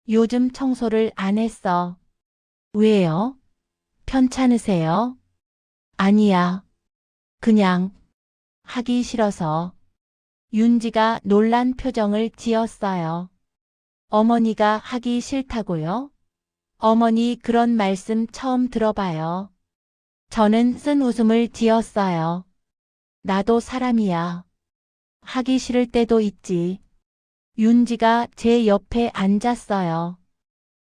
요즘 청소를 안 했어. 왜요? 편찮으세요? 아니야. 그냥 하기 싫어서. 윤지가 놀란 표정을 지었어요. 어머니가 하기 싫다고요? 어머니 그런 말씀 처음 들어봐요. 저는 쓴 웃음을 지었어요. 나도 사람이야. 하기 싫을 때도 있지. 윤지가 제 옆에 앉았어요.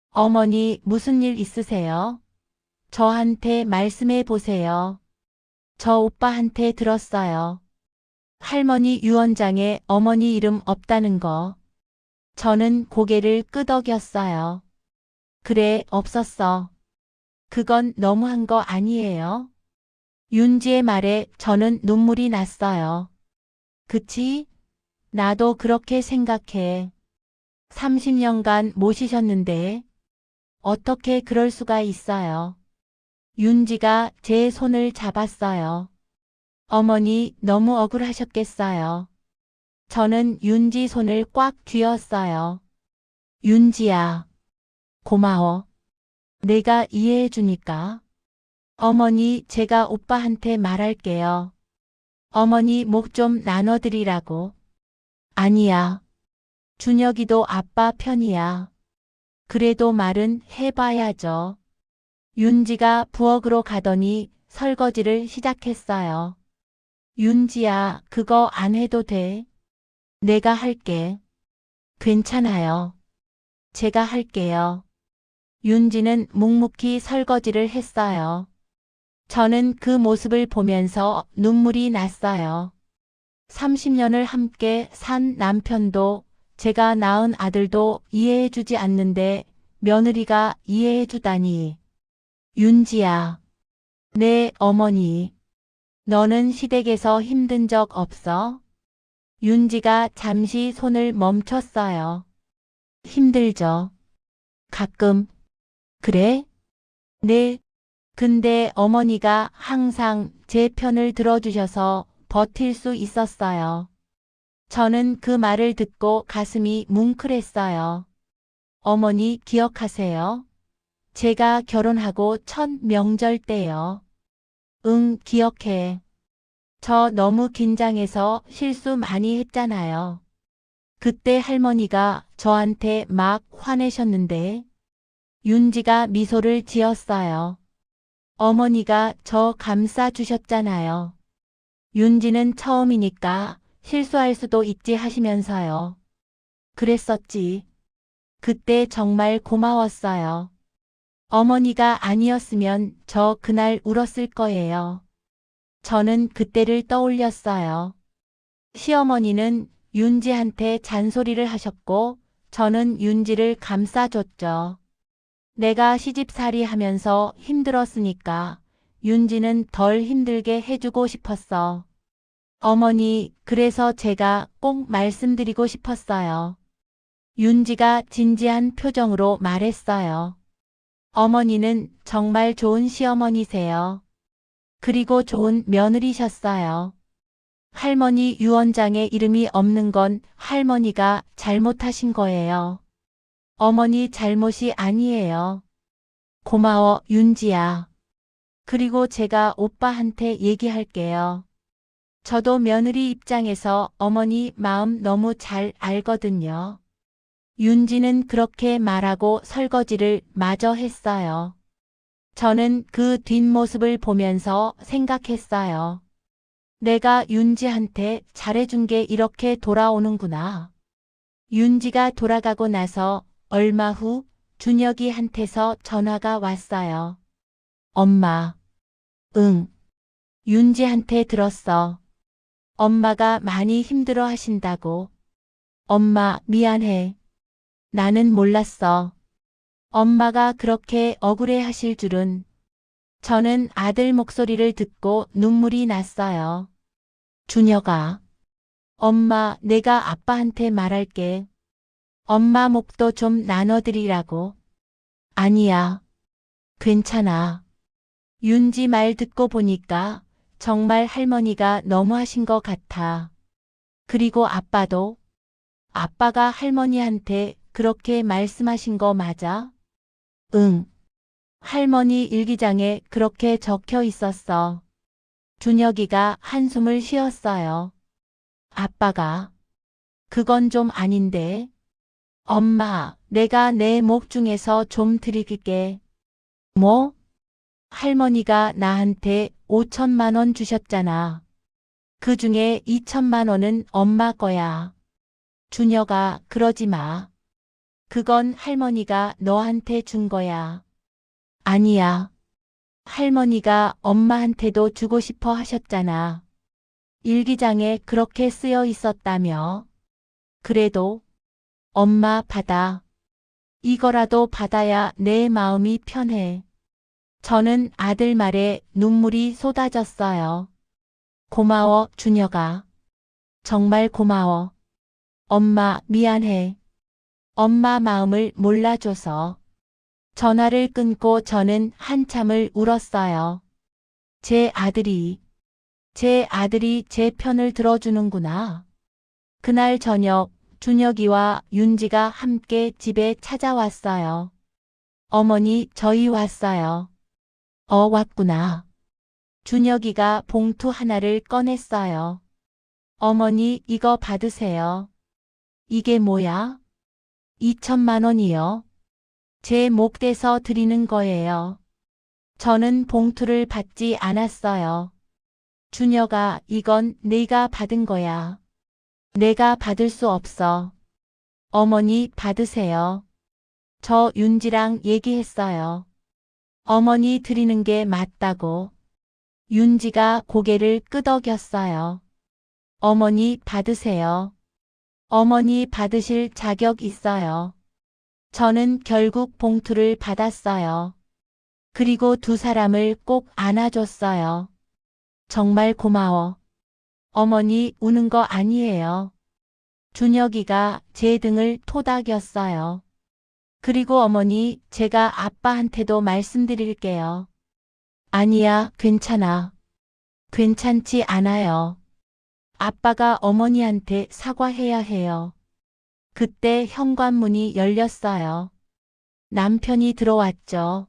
어머니 무슨 일 있으세요? 저한테 말씀해 보세요. 저 오빠한테 들었어요. 할머니 유언장에 어머니 이름 없다는 거. 저는 고개를 끄덕였어요. 그래, 없었어. 그건 너무한 거 아니에요? 윤지의 말에 저는 눈물이 났어요. 그치? 나도 그렇게 생각해. 30년간 모시셨는데 어떻게 그럴 수가 있어요? 윤지가 제 손을 잡았어요. 어머니 너무 억울하셨겠어요. 저는 윤지 손을 꽉 쥐었어요. 윤지야, 고마워. 내가 이해해 주니까. 어머니, 제가 오빠한테 말할게요. 어머니 목 좀 나눠드리라고. 아니야. 준혁이도 아빠 편이야. 그래도 말은 해봐야죠. 윤지가 부엌으로 가더니 설거지를 시작했어요. 윤지야, 그거 안 해도 돼. 내가 할게. 괜찮아요. 제가 할게요. 윤지는 묵묵히 설거지를 했어요. 저는 그 모습을 보면서 눈물이 났어요. 30년을 함께 산 남편도 제가 낳은 아들도 이해해주지 않는데 며느리가 이해해주다니. 윤지야, 내 어머니. 너는 시댁에서 힘든 적 없어? 윤지가 잠시 손을 멈췄어요. 힘들죠. 가끔. 그래? 네. 근데 어머니가 항상 제 편을 들어주셔서 버틸 수 있었어요. 저는 그 말을 듣고 가슴이 뭉클했어요. 어머니 기억하세요? 제가 결혼하고 첫 명절 때요. 응, 기억해. 저 너무 긴장해서 실수 많이 했잖아요. 그때 할머니가 저한테 막 화내셨는데 윤지가 미소를 지었어요. 어머니가 저 감싸 주셨잖아요. 윤지는 처음이니까 실수할 수도 있지 하시면서요. 그랬었지. 그때 정말 고마웠어요. 어머니가 아니었으면 저 그날 울었을 거예요. 저는 그때를 떠올렸어요. 시어머니는 윤지한테 잔소리를 하셨고 저는 윤지를 감싸줬죠. 내가 시집살이 하면서 힘들었으니까 윤지는 덜 힘들게 해주고 싶었어. 어머니, 그래서 제가 꼭 말씀드리고 싶었어요. 윤지가 진지한 표정으로 말했어요. 어머니는 정말 좋은 시어머니세요. 그리고 좋은 며느리셨어요. 할머니 유언장에 이름이 없는 건 할머니가 잘못하신 거예요. 어머니 잘못이 아니에요. 고마워, 윤지야. 그리고 제가 오빠한테 얘기할게요. 저도 며느리 입장에서 어머니 마음 너무 잘 알거든요. 윤지는 그렇게 말하고 설거지를 마저 했어요. 저는 그 뒷모습을 보면서 생각했어요. 내가 윤지한테 잘해준 게 이렇게 돌아오는구나. 윤지가 돌아가고 나서 얼마 후 준혁이한테서 전화가 왔어요. 엄마. 응. 윤지한테 들었어. 엄마가 많이 힘들어 하신다고. 엄마, 미안해. 나는 몰랐어. 엄마가 그렇게 억울해 하실 줄은. 저는 아들 목소리를 듣고 눈물이 났어요. 준혁아. 엄마, 내가 아빠한테 말할게. 엄마 목도 좀 나눠드리라고. 아니야. 괜찮아. 윤지 말 듣고 보니까 정말 할머니가 너무하신 것 같아. 그리고 아빠도. 아빠가 할머니한테 그렇게 말씀하신 거 맞아? 응. 할머니 일기장에 그렇게 적혀 있었어. 준혁이가 한숨을 쉬었어요. 아빠가. 그건 좀 아닌데. 엄마, 내가 내 목 중에서 좀 드릴게. 뭐? 할머니가 나한테 5천만 원 주셨잖아. 그 중에 2천만 원은 엄마 거야. 준혁아, 그러지 마. 그건 할머니가 너한테 준 거야. 아니야. 할머니가 엄마한테도 주고 싶어 하셨잖아. 일기장에 그렇게 쓰여 있었다며. 그래도 엄마 받아. 이거라도 받아야 내 마음이 편해. 저는 아들 말에 눈물이 쏟아졌어요. 고마워, 준혁아. 정말 고마워. 엄마, 미안해. 엄마 마음을 몰라줘서. 전화를 끊고 저는 한참을 울었어요. 제 아들이 제 편을 들어주는구나. 그날 저녁 준혁이와 윤지가 함께 집에 찾아왔어요. 어머니, 저희 왔어요. 왔구나. 준혁이가 봉투 하나를 꺼냈어요. 어머니, 이거 받으세요. 이게 뭐야? 2천만 원이요. 제 목 떼서 드리는 거예요. 저는 봉투를 받지 않았어요. 준혁아, 이건 네가 받은 거야. 내가 받을 수 없어. 어머니, 받으세요. 저 윤지랑 얘기했어요. 어머니 드리는 게 맞다고. 윤지가 고개를 끄덕였어요. 어머니, 받으세요. 어머니 받으실 자격 있어요. 저는 결국 봉투를 받았어요. 그리고 두 사람을 꼭 안아줬어요. 정말 고마워. 어머니, 우는 거 아니에요. 준혁이가 제 등을 토닥였어요. 그리고 어머니, 제가 아빠한테도 말씀드릴게요. 아니야, 괜찮아. 괜찮지 않아요. 아빠가 어머니한테 사과해야 해요. 그때 현관문이 열렸어요. 남편이 들어왔죠.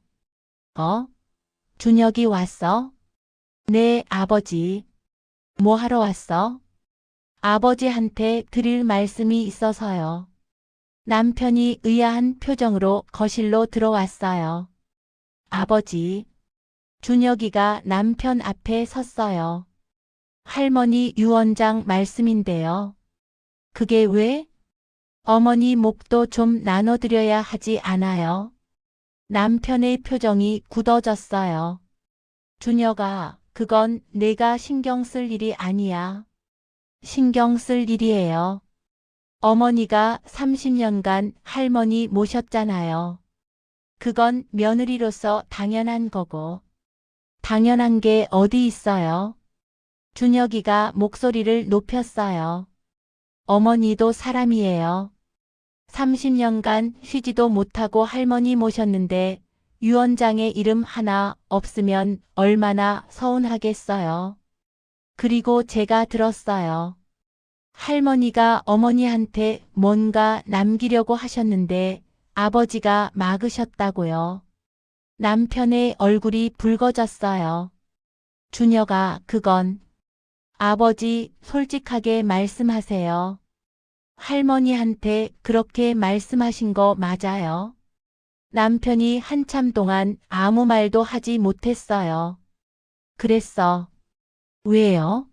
준혁이 왔어? 네, 아버지. 뭐 하러 왔어? 아버지한테 드릴 말씀이 있어서요. 남편이 의아한 표정으로 거실로 들어왔어요. 아버지. 준혁이가 남편 앞에 섰어요. 할머니 유언장 말씀인데요. 그게 왜? 어머니 목도 좀 나눠드려야 하지 않아요? 남편의 표정이 굳어졌어요. 준혁아, 그건 내가 신경 쓸 일이 아니야. 신경 쓸 일이에요. 어머니가 30년간 할머니 모셨잖아요. 그건 며느리로서 당연한 거고. 당연한 게 어디 있어요? 준혁이가 목소리를 높였어요. 어머니도 사람이에요. 30년간 쉬지도 못하고 할머니 모셨는데 유언장에 이름 하나 없으면 얼마나 서운하겠어요. 그리고 제가 들었어요. 할머니가 어머니한테 뭔가 남기려고 하셨는데 아버지가 막으셨다고요. 남편의 얼굴이 붉어졌어요. 준혁아, 그건 아버지 솔직하게 말씀하세요. 할머니한테 그렇게 말씀하신 거 맞아요? 남편이 한참 동안 아무 말도 하지 못했어요. 그랬어. 왜요?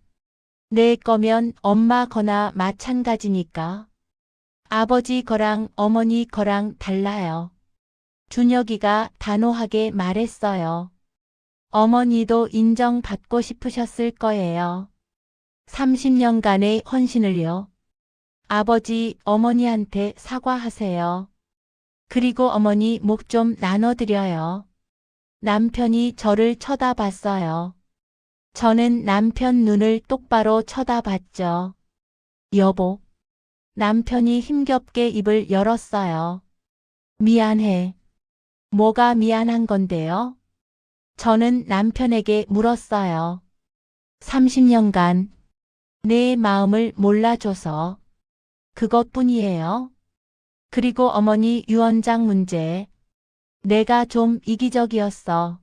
내 거면 엄마 거나 마찬가지니까. 아버지 거랑 어머니 거랑 달라요. 준혁이가 단호하게 말했어요. 어머니도 인정받고 싶으셨을 거예요. 30년간의 헌신을요. 아버지, 어머니한테 사과하세요. 그리고 어머니 목 좀 나눠드려요. 남편이 저를 쳐다봤어요. 저는 남편 눈을 똑바로 쳐다봤죠. 여보. 남편이 힘겹게 입을 열었어요. 미안해. 뭐가 미안한 건데요? 저는 남편에게 물었어요. 30년간 내 마음을 몰라줘서 그것뿐이에요. 그리고 어머니 유언장 문제. 내가 좀 이기적이었어.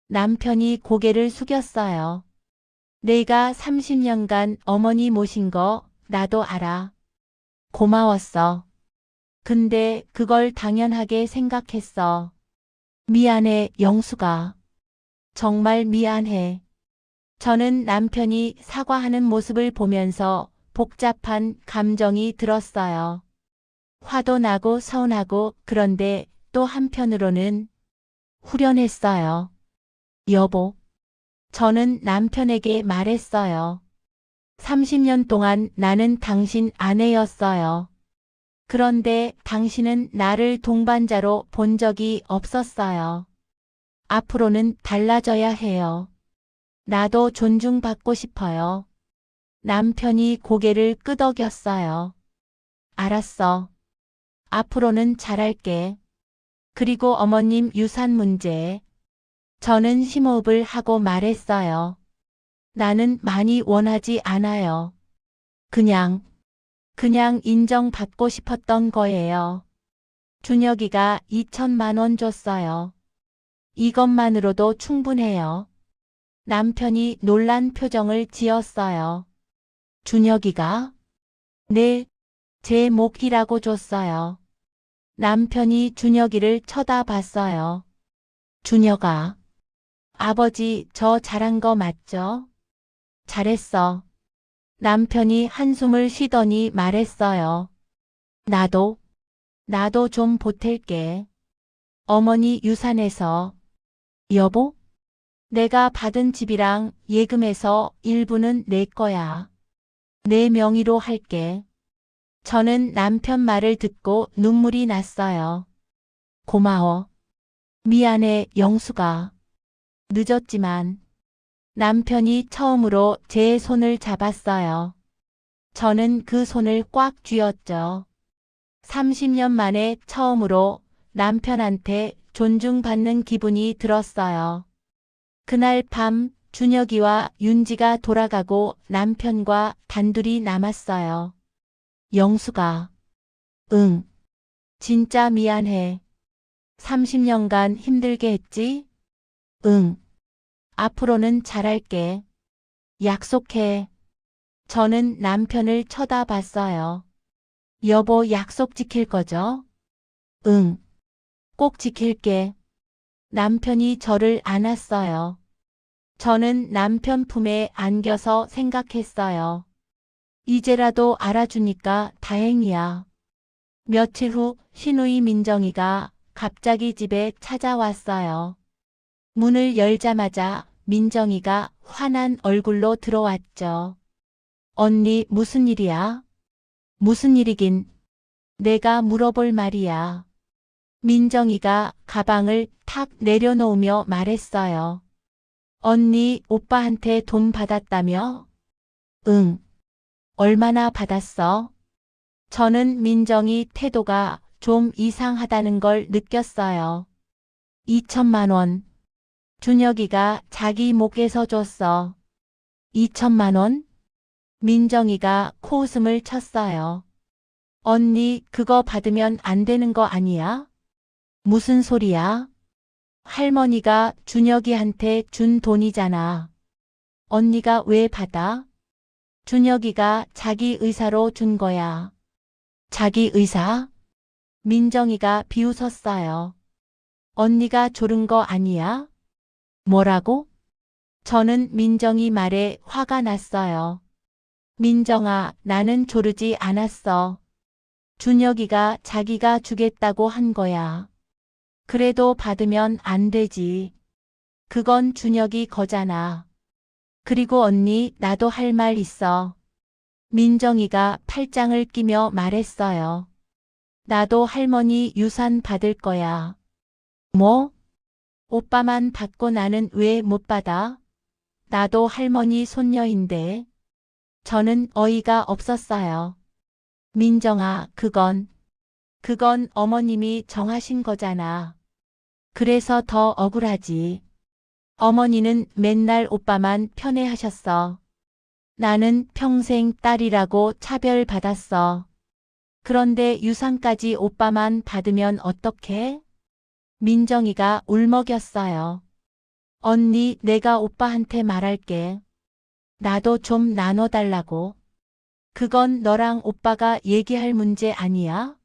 남편이 고개를 숙였어요. 내가 30년간 어머니 모신 거 나도 알아. 고마웠어. 근데 그걸 당연하게 생각했어. 미안해, 영수가. 정말 미안해. 저는 남편이 사과하는 모습을 보면서 복잡한 감정이 들었어요. 화도 나고 서운하고 그런데 또 한편으로는 후련했어요. 여보. 저는 남편에게 말했어요. 30년 동안 나는 당신 아내였어요. 그런데 당신은 나를 동반자로 본 적이 없었어요. 앞으로는 달라져야 해요. 나도 존중받고 싶어요. 남편이 고개를 끄덕였어요. 알았어. 앞으로는 잘할게. 그리고 어머님 유산 문제. 저는 심호흡을 하고 말했어요. 나는 많이 원하지 않아요. 그냥 인정받고 싶었던 거예요. 준혁이가 2천만 원 줬어요. 이것만으로도 충분해요. 남편이 놀란 표정을 지었어요. 준혁이가? 네, 제 목이라고 줬어요. 남편이 준혁이를 쳐다봤어요. 준혁아, 아버지 저 잘한 거 맞죠? 잘했어. 남편이 한숨을 쉬더니 말했어요. 나도 좀 보탤게. 어머니 유산에서. 여보? 내가 받은 집이랑 예금에서 일부는 내 거야. 내 명의로 할게. 저는 남편 말을 듣고 눈물이 났어요. 고마워. 미안해, 영수가. 늦었지만. 남편이 처음으로 제 손을 잡았어요. 저는 그 손을 꽉 쥐었죠. 30년 만에 처음으로 남편한테 존중받는 기분이 들었어요. 그날 밤 준혁이와 윤지가 돌아가고 남편과 단둘이 남았어요. 영수가. 응. 진짜 미안해. 30년간 힘들게 했지? 응. 앞으로는 잘할게. 약속해. 저는 남편을 쳐다봤어요. 여보 약속 지킬 거죠? 응. 꼭 지킬게. 남편이 저를 안았어요. 저는 남편 품에 안겨서 생각했어요. 이제라도 알아주니까 다행이야. 며칠 후 시누이 민정이가 갑자기 집에 찾아왔어요. 문을 열자마자 민정이가 화난 얼굴로 들어왔죠. 언니 무슨 일이야? 무슨 일이긴. 내가 물어볼 말이야. 민정이가 가방을 탁 내려놓으며 말했어요. 언니, 오빠한테 돈 받았다며? 응. 얼마나 받았어? 저는 민정이 태도가 좀 이상하다는 걸 느꼈어요. 2천만 원. 준혁이가 자기 목에서 줬어. 2천만 원? 민정이가 코웃음을 쳤어요. 언니, 그거 받으면 안 되는 거 아니야? 무슨 소리야? 할머니가 준혁이한테 준 돈이잖아. 언니가 왜 받아? 준혁이가 자기 의사로 준 거야. 자기 의사? 민정이가 비웃었어요. 언니가 조른 거 아니야? 뭐라고? 저는 민정이 말에 화가 났어요. 민정아, 나는 조르지 않았어. 준혁이가 자기가 주겠다고 한 거야. 그래도 받으면 안 되지. 그건 준혁이 거잖아. 그리고 언니, 나도 할 말 있어. 민정이가 팔짱을 끼며 말했어요. 나도 할머니 유산 받을 거야. 뭐? 오빠만 받고 나는 왜 못 받아? 나도 할머니 손녀인데. 저는 어이가 없었어요. 민정아, 그건 어머님이 정하신 거잖아. 그래서 더 억울하지. 어머니는 맨날 오빠만 편애하셨어. 나는 평생 딸이라고 차별받았어. 그런데 유산까지 오빠만 받으면 어떡해? 민정이가 울먹였어요. 언니, 내가 오빠한테 말할게. 나도 좀 나눠달라고. 그건 너랑 오빠가 얘기할 문제 아니야?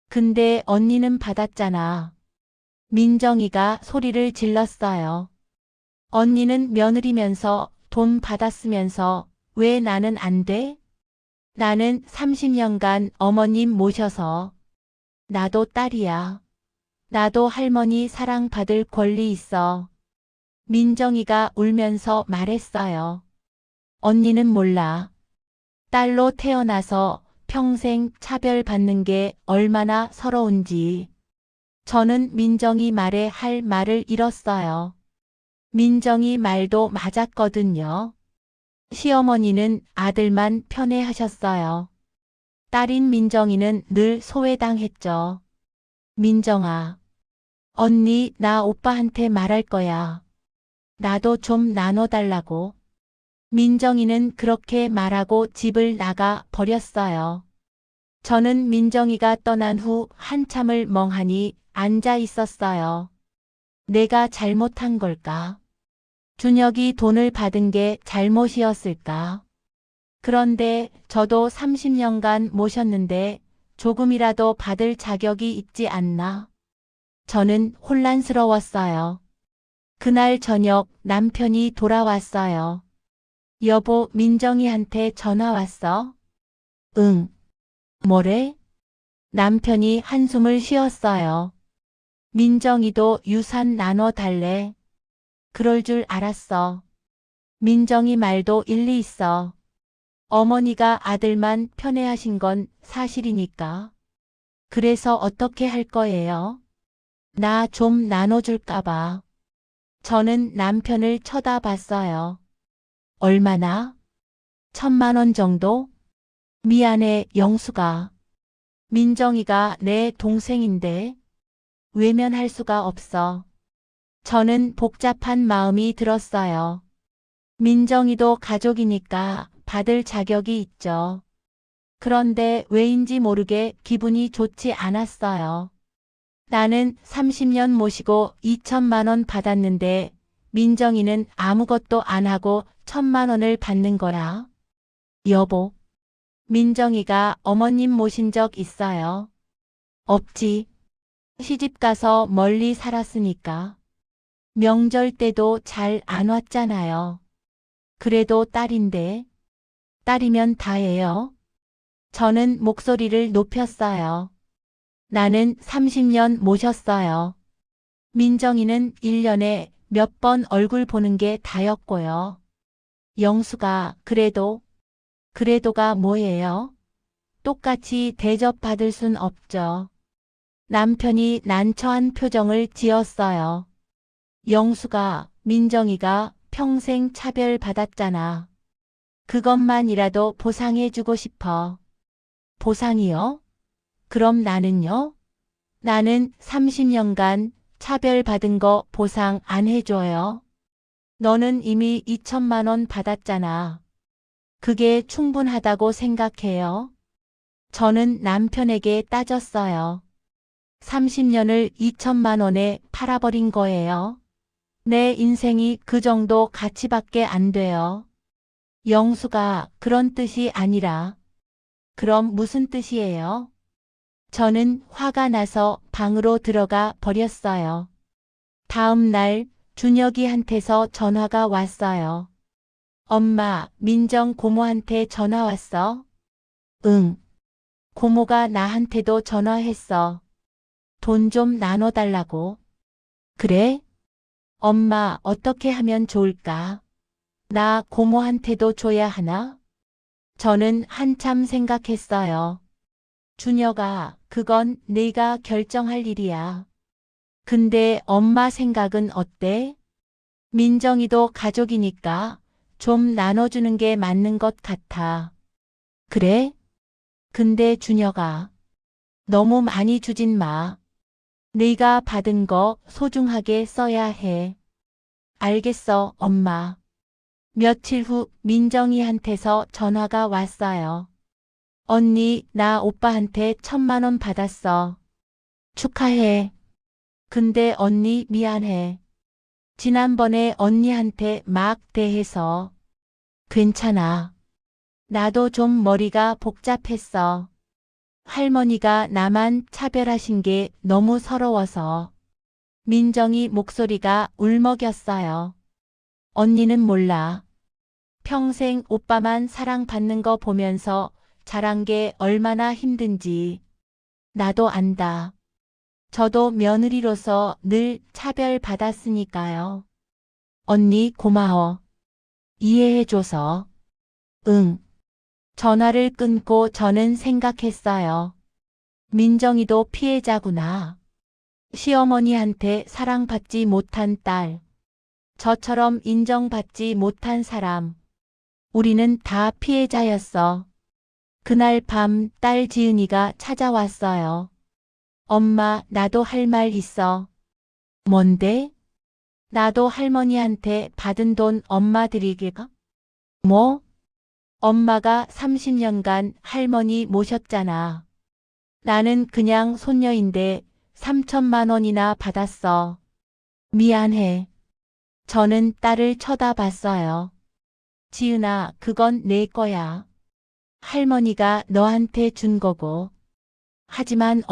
근데 언니는 받았잖아. 민정이가 소리를 질렀어요. 언니는 며느리면서 돈 받았으면서 왜 나는 안 돼? 나는 30년간 어머님 모셔서. 나도 딸이야. 나도 할머니 사랑받을 권리 있어. 민정이가 울면서 말했어요. 언니는 몰라. 딸로 태어나서 평생 차별받는 게 얼마나 서러운지. 저는 민정이 말에 할 말을 잃었어요. 민정이 말도 맞았거든요. 시어머니는 아들만 편애하셨어요. 딸인 민정이는 늘 소외당했죠. 민정아, 언니, 나 오빠한테 말할 거야. 나도 좀 나눠달라고. 민정이는 그렇게 말하고 집을 나가 버렸어요. 저는 민정이가 떠난 후 한참을 멍하니 앉아 있었어요. 내가 잘못한 걸까? 준혁이 돈을 받은 게 잘못이었을까? 그런데 저도 30년간 모셨는데 조금이라도 받을 자격이 있지 않나? 저는 혼란스러웠어요. 그날 저녁 남편이 돌아왔어요. 여보, 민정이한테 전화 왔어? 응. 뭐래? 남편이 한숨을 쉬었어요. 민정이도 유산 나눠달래. 그럴 줄 알았어. 민정이 말도 일리 있어. 어머니가 아들만 편애하신 건 사실이니까. 그래서 어떻게 할 거예요? 나 좀 나눠줄까봐. 저는 남편을 쳐다봤어요. 얼마나? 1,000만 원 정도? 미안해, 영수가. 민정이가 내 동생인데 외면할 수가 없어. 저는 복잡한 마음이 들었어요. 민정이도 가족이니까 받을 자격이 있죠. 그런데 왜인지 모르게 기분이 좋지 않았어요. 나는 30년 모시고 2천만 원 받았는데 민정이는 아무것도 안 하고 1,000만 원을 받는 거야. 여보, 민정이가 어머님 모신 적 있어요? 없지. 시집가서 멀리 살았으니까. 명절 때도 잘 안 왔잖아요. 그래도 딸인데. 딸이면 다예요. 저는 목소리를 높였어요. 나는 30년 모셨어요. 민정이는 1년에 몇 번 얼굴 보는 게 다였고요. 영수가 그래도가 뭐예요? 똑같이 대접받을 순 없죠. 남편이 난처한 표정을 지었어요. 영수가 민정이가 평생 차별받았잖아. 그것만이라도 보상해주고 싶어. 보상이요? 그럼 나는요? 나는 30년간 차별받은 거 보상 안 해줘요. 너는 이미 2천만 원 받았잖아. 그게 충분하다고 생각해요. 저는 남편에게 따졌어요. 30년을 2천만 원에 팔아버린 거예요. 내 인생이 그 정도 가치밖에 안 돼요. 영수가 그런 뜻이 아니라. 그럼 무슨 뜻이에요? 저는 화가 나서 방으로 들어가 버렸어요. 다음 날 준혁이한테서 전화가 왔어요. 엄마, 민정 고모한테 전화 왔어? 응. 고모가 나한테도 전화했어. 돈 좀 나눠달라고. 그래? 엄마, 어떻게 하면 좋을까? 나 고모한테도 줘야 하나? 저는 한참 생각했어요. 준혁아, 그건 네가 결정할 일이야. 근데 엄마 생각은 어때? 민정이도 가족이니까 좀 나눠주는 게 맞는 것 같아. 그래? 근데 준혁아, 너무 많이 주진 마. 네가 받은 거 소중하게 써야 해. 알겠어, 엄마. 며칠 후 민정이한테서 전화가 왔어요. 언니, 나 오빠한테 1,000만 원 받았어. 축하해. 근데 언니 미안해. 지난번에 언니한테 막 대해서. 괜찮아. 나도 좀 머리가 복잡했어. 할머니가 나만 차별하신 게 너무 서러워서. 민정이 목소리가 울먹였어요. 언니는 몰라. 평생 오빠만 사랑받는 거 보면서 자란 게 얼마나 힘든지. 나도 안다. 저도 며느리로서 늘 차별받았으니까요. 언니 고마워. 이해해줘서. 응. 전화를 끊고 저는 생각했어요. 민정이도 피해자구나. 시어머니한테 사랑받지 못한 딸. 저처럼 인정받지 못한 사람. 우리는 다 피해자였어. 그날 밤 딸 지은이가 찾아왔어요. 엄마, 나도 할 말 있어. 뭔데? 나도 할머니한테 받은 돈 엄마 드리기가? 뭐? 엄마가 30년간 할머니 모셨잖아. 나는 그냥 손녀인데 3천만 원이나 받았어. 미안해. 저는 딸을 쳐다봤어요. 지은아, 그건 내 거야. 할머니가 너한테 준 거고. 하지만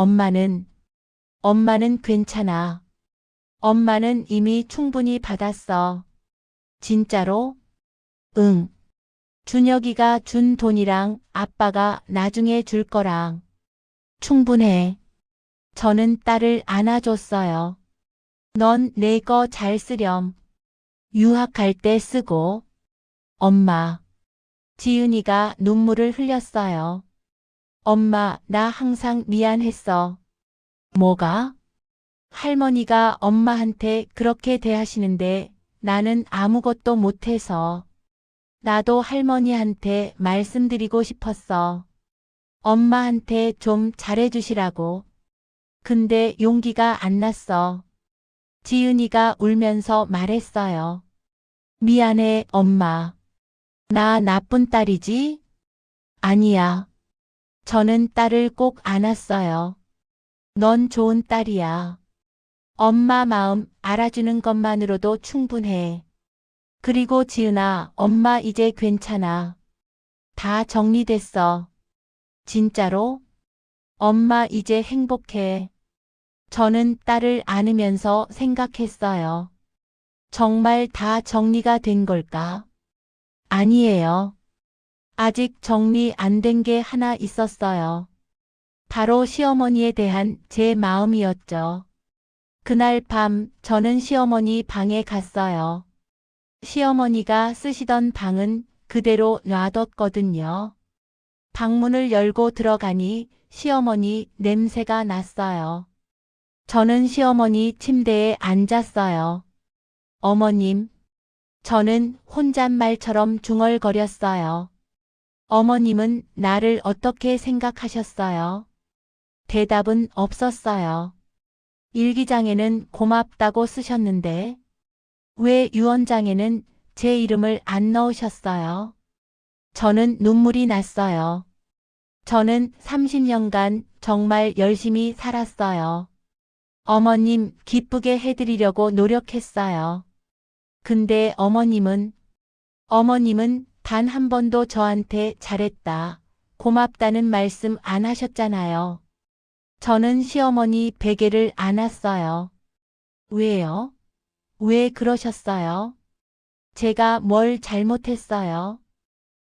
엄마는 괜찮아. 엄마는 이미 충분히 받았어. 진짜로? 응. 준혁이가 준 돈이랑 아빠가 나중에 줄 거랑 충분해. 저는 딸을 안아줬어요. 넌 내 거 잘 쓰렴. 유학 갈 때 쓰고. 엄마. 지은이가 눈물을 흘렸어요. 엄마, 나 항상 미안했어. 뭐가? 할머니가 엄마한테 그렇게 대하시는데 나는 아무것도 못해서. 나도 할머니한테 말씀드리고 싶었어. 엄마한테 좀 잘해주시라고. 근데 용기가 안 났어. 지은이가 울면서 말했어요. 미안해, 엄마. 나 나쁜 딸이지? 아니야. 저는 딸을 꼭 안았어요. 넌 좋은 딸이야. 엄마 마음 알아주는 것만으로도 충분해. 그리고 지은아, 엄마 이제 괜찮아. 다 정리됐어. 진짜로? 엄마 이제 행복해. 저는 딸을 안으면서 생각했어요. 정말 다 정리가 된 걸까? 아니에요. 아직 정리 안 된 게 하나 있었어요. 바로 시어머니에 대한 제 마음이었죠. 그날 밤 저는 시어머니 방에 갔어요. 시어머니가 쓰시던 방은 그대로 놔뒀거든요. 방문을 열고 들어가니 시어머니 냄새가 났어요. 저는 시어머니 침대에 앉았어요. 어머님, 저는 혼잣말처럼 중얼거렸어요. 어머님은 나를 어떻게 생각하셨어요? 대답은 없었어요. 일기장에는 고맙다고 쓰셨는데 왜 유언장에는 제 이름을 안 넣으셨어요? 저는 눈물이 났어요. 저는 30년간 정말 열심히 살았어요. 어머님 기쁘게 해드리려고 노력했어요. 근데 어머님은 단 한 번도 저한테 잘했다, 고맙다는 말씀 안 하셨잖아요. 저는 시어머니 베개를 안았어요. 왜요? 왜 그러셨어요? 제가 뭘 잘못했어요?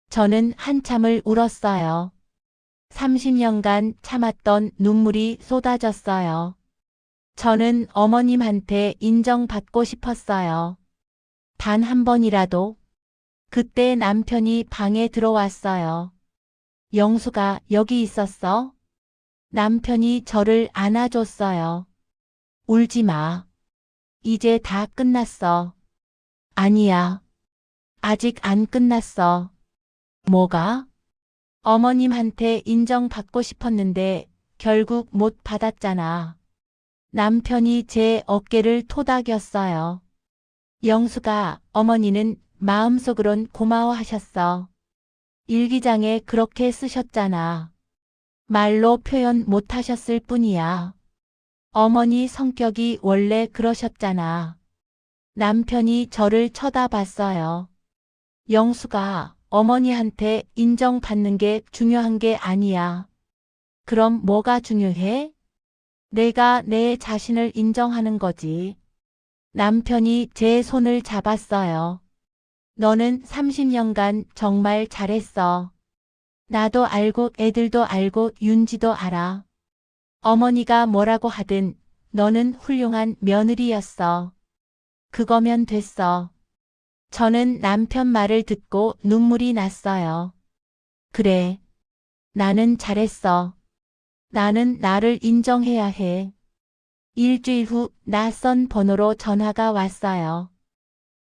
저는 한참을 울었어요. 30년간 참았던 눈물이 쏟아졌어요. 저는 어머님한테 인정받고 싶었어요. 단 한 번이라도. 그때 남편이 방에 들어왔어요. 영수가 여기 있었어? 남편이 저를 안아줬어요. 울지 마. 이제 다 끝났어. 아니야. 아직 안 끝났어. 뭐가? 어머님한테 인정받고 싶었는데 결국 못 받았잖아. 남편이 제 어깨를 토닥였어요. 영수가 어머니는 마음속으론 고마워하셨어. 일기장에 그렇게 쓰셨잖아. 말로 표현 못하셨을 뿐이야. 어머니 성격이 원래 그러셨잖아. 남편이 저를 쳐다봤어요. 영수가 어머니한테 인정받는 게 중요한 게 아니야. 그럼 뭐가 중요해? 내가 내 자신을 인정하는 거지. 남편이 제 손을 잡았어요. 너는 30년간 정말 잘했어. 나도 알고 애들도 알고 윤지도 알아. 어머니가 뭐라고 하든 너는 훌륭한 며느리였어. 그거면 됐어. 저는 남편 말을 듣고 눈물이 났어요. 그래. 나는 잘했어. 나는 나를 인정해야 해. 일주일 후 낯선 번호로 전화가 왔어요.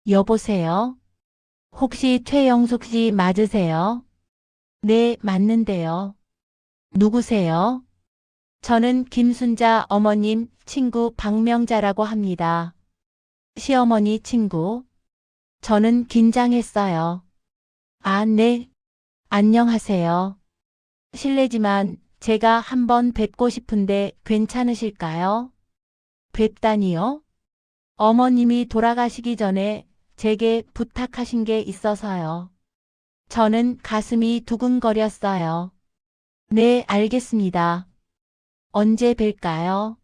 여보세요? 혹시 최영숙 씨 맞으세요? 네, 맞는데요. 누구세요? 저는 김순자 어머님 친구 박명자라고 합니다. 시어머니 친구. 저는 긴장했어요. 아, 네. 안녕하세요. 실례지만 제가 한번 뵙고 싶은데 괜찮으실까요? 뵙다니요? 어머님이 돌아가시기 전에 제게 부탁하신 게 있어서요. 저는 가슴이 두근거렸어요. 네, 알겠습니다. 언제 뵐까요?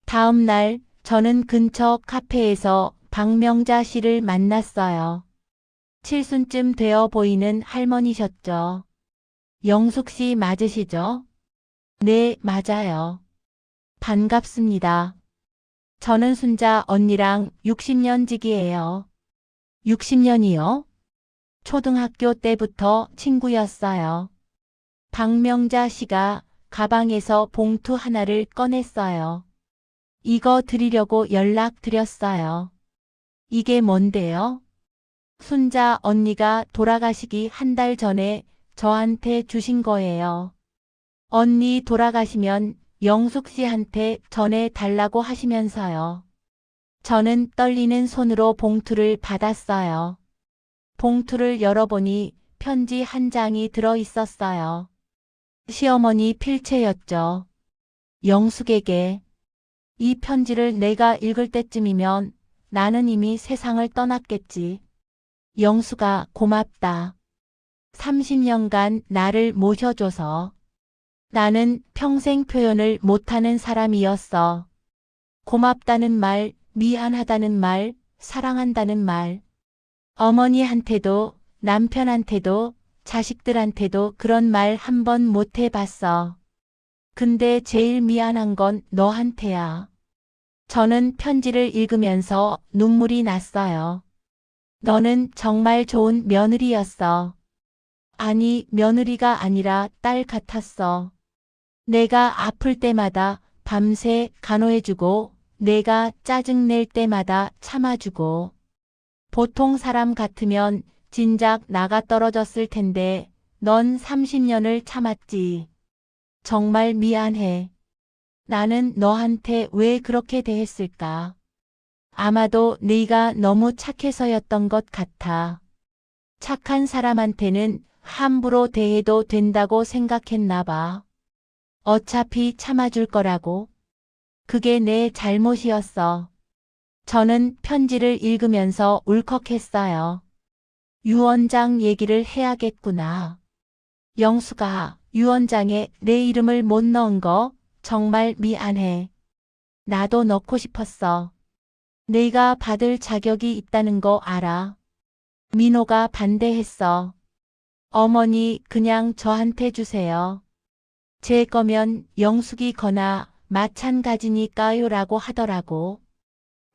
다음 날 저는 근처 카페에서 박명자 씨를 만났어요. 칠순쯤 되어 보이는 할머니셨죠. 영숙 씨 맞으시죠? 네, 맞아요. 반갑습니다. 저는 순자 언니랑 60년 지기예요. 60년이요? 초등학교 때부터 친구였어요. 박명자 씨가 가방에서 봉투 하나를 꺼냈어요. 이거 드리려고 연락드렸어요. 이게 뭔데요? 순자 언니가 돌아가시기 한 달 전에 저한테 주신 거예요. 언니 돌아가시면 영숙 씨한테 전해달라고 하시면서요. 저는 떨리는 손으로 봉투를 받았어요. 봉투를 열어보니 편지 한 장이 들어 있었어요. 시어머니 필체였죠. 영숙에게. 이 편지를 내가 읽을 때쯤이면 나는 이미 세상을 떠났겠지. 영숙아, 고맙다. 30년간 나를 모셔줘서. 나는 평생 표현을 못하는 사람이었어. 고맙다는 말, 미안하다는 말, 사랑한다는 말. 어머니한테도, 남편한테도, 자식들한테도 그런 말 한 번 못 해봤어. 근데 제일 미안한 건 너한테야. 저는 편지를 읽으면서 눈물이 났어요. 너는 정말 좋은 며느리였어. 아니, 며느리가 아니라 딸 같았어. 내가 아플 때마다 밤새 간호해주고, 내가 짜증낼 때마다 참아주고, 보통 사람 같으면 진작 나가 떨어졌을 텐데 넌 30년을 참았지. 정말 미안해. 나는 너한테 왜 그렇게 대했을까? 아마도 네가 너무 착해서였던 것 같아. 착한 사람한테는 함부로 대해도 된다고 생각했나 봐. 어차피 참아줄 거라고. 그게 내 잘못이었어. 저는 편지를 읽으면서 울컥했어요. 유 원장 얘기를 해야겠구나. 영수가 유 원장에 내 이름을 못 넣은 거 정말 미안해. 나도 넣고 싶었어. 내가 받을 자격이 있다는 거 알아. 민호가 반대했어. 어머니 그냥 저한테 주세요. 제 거면 영숙이 거나 마찬가지니까요 라고 하더라고.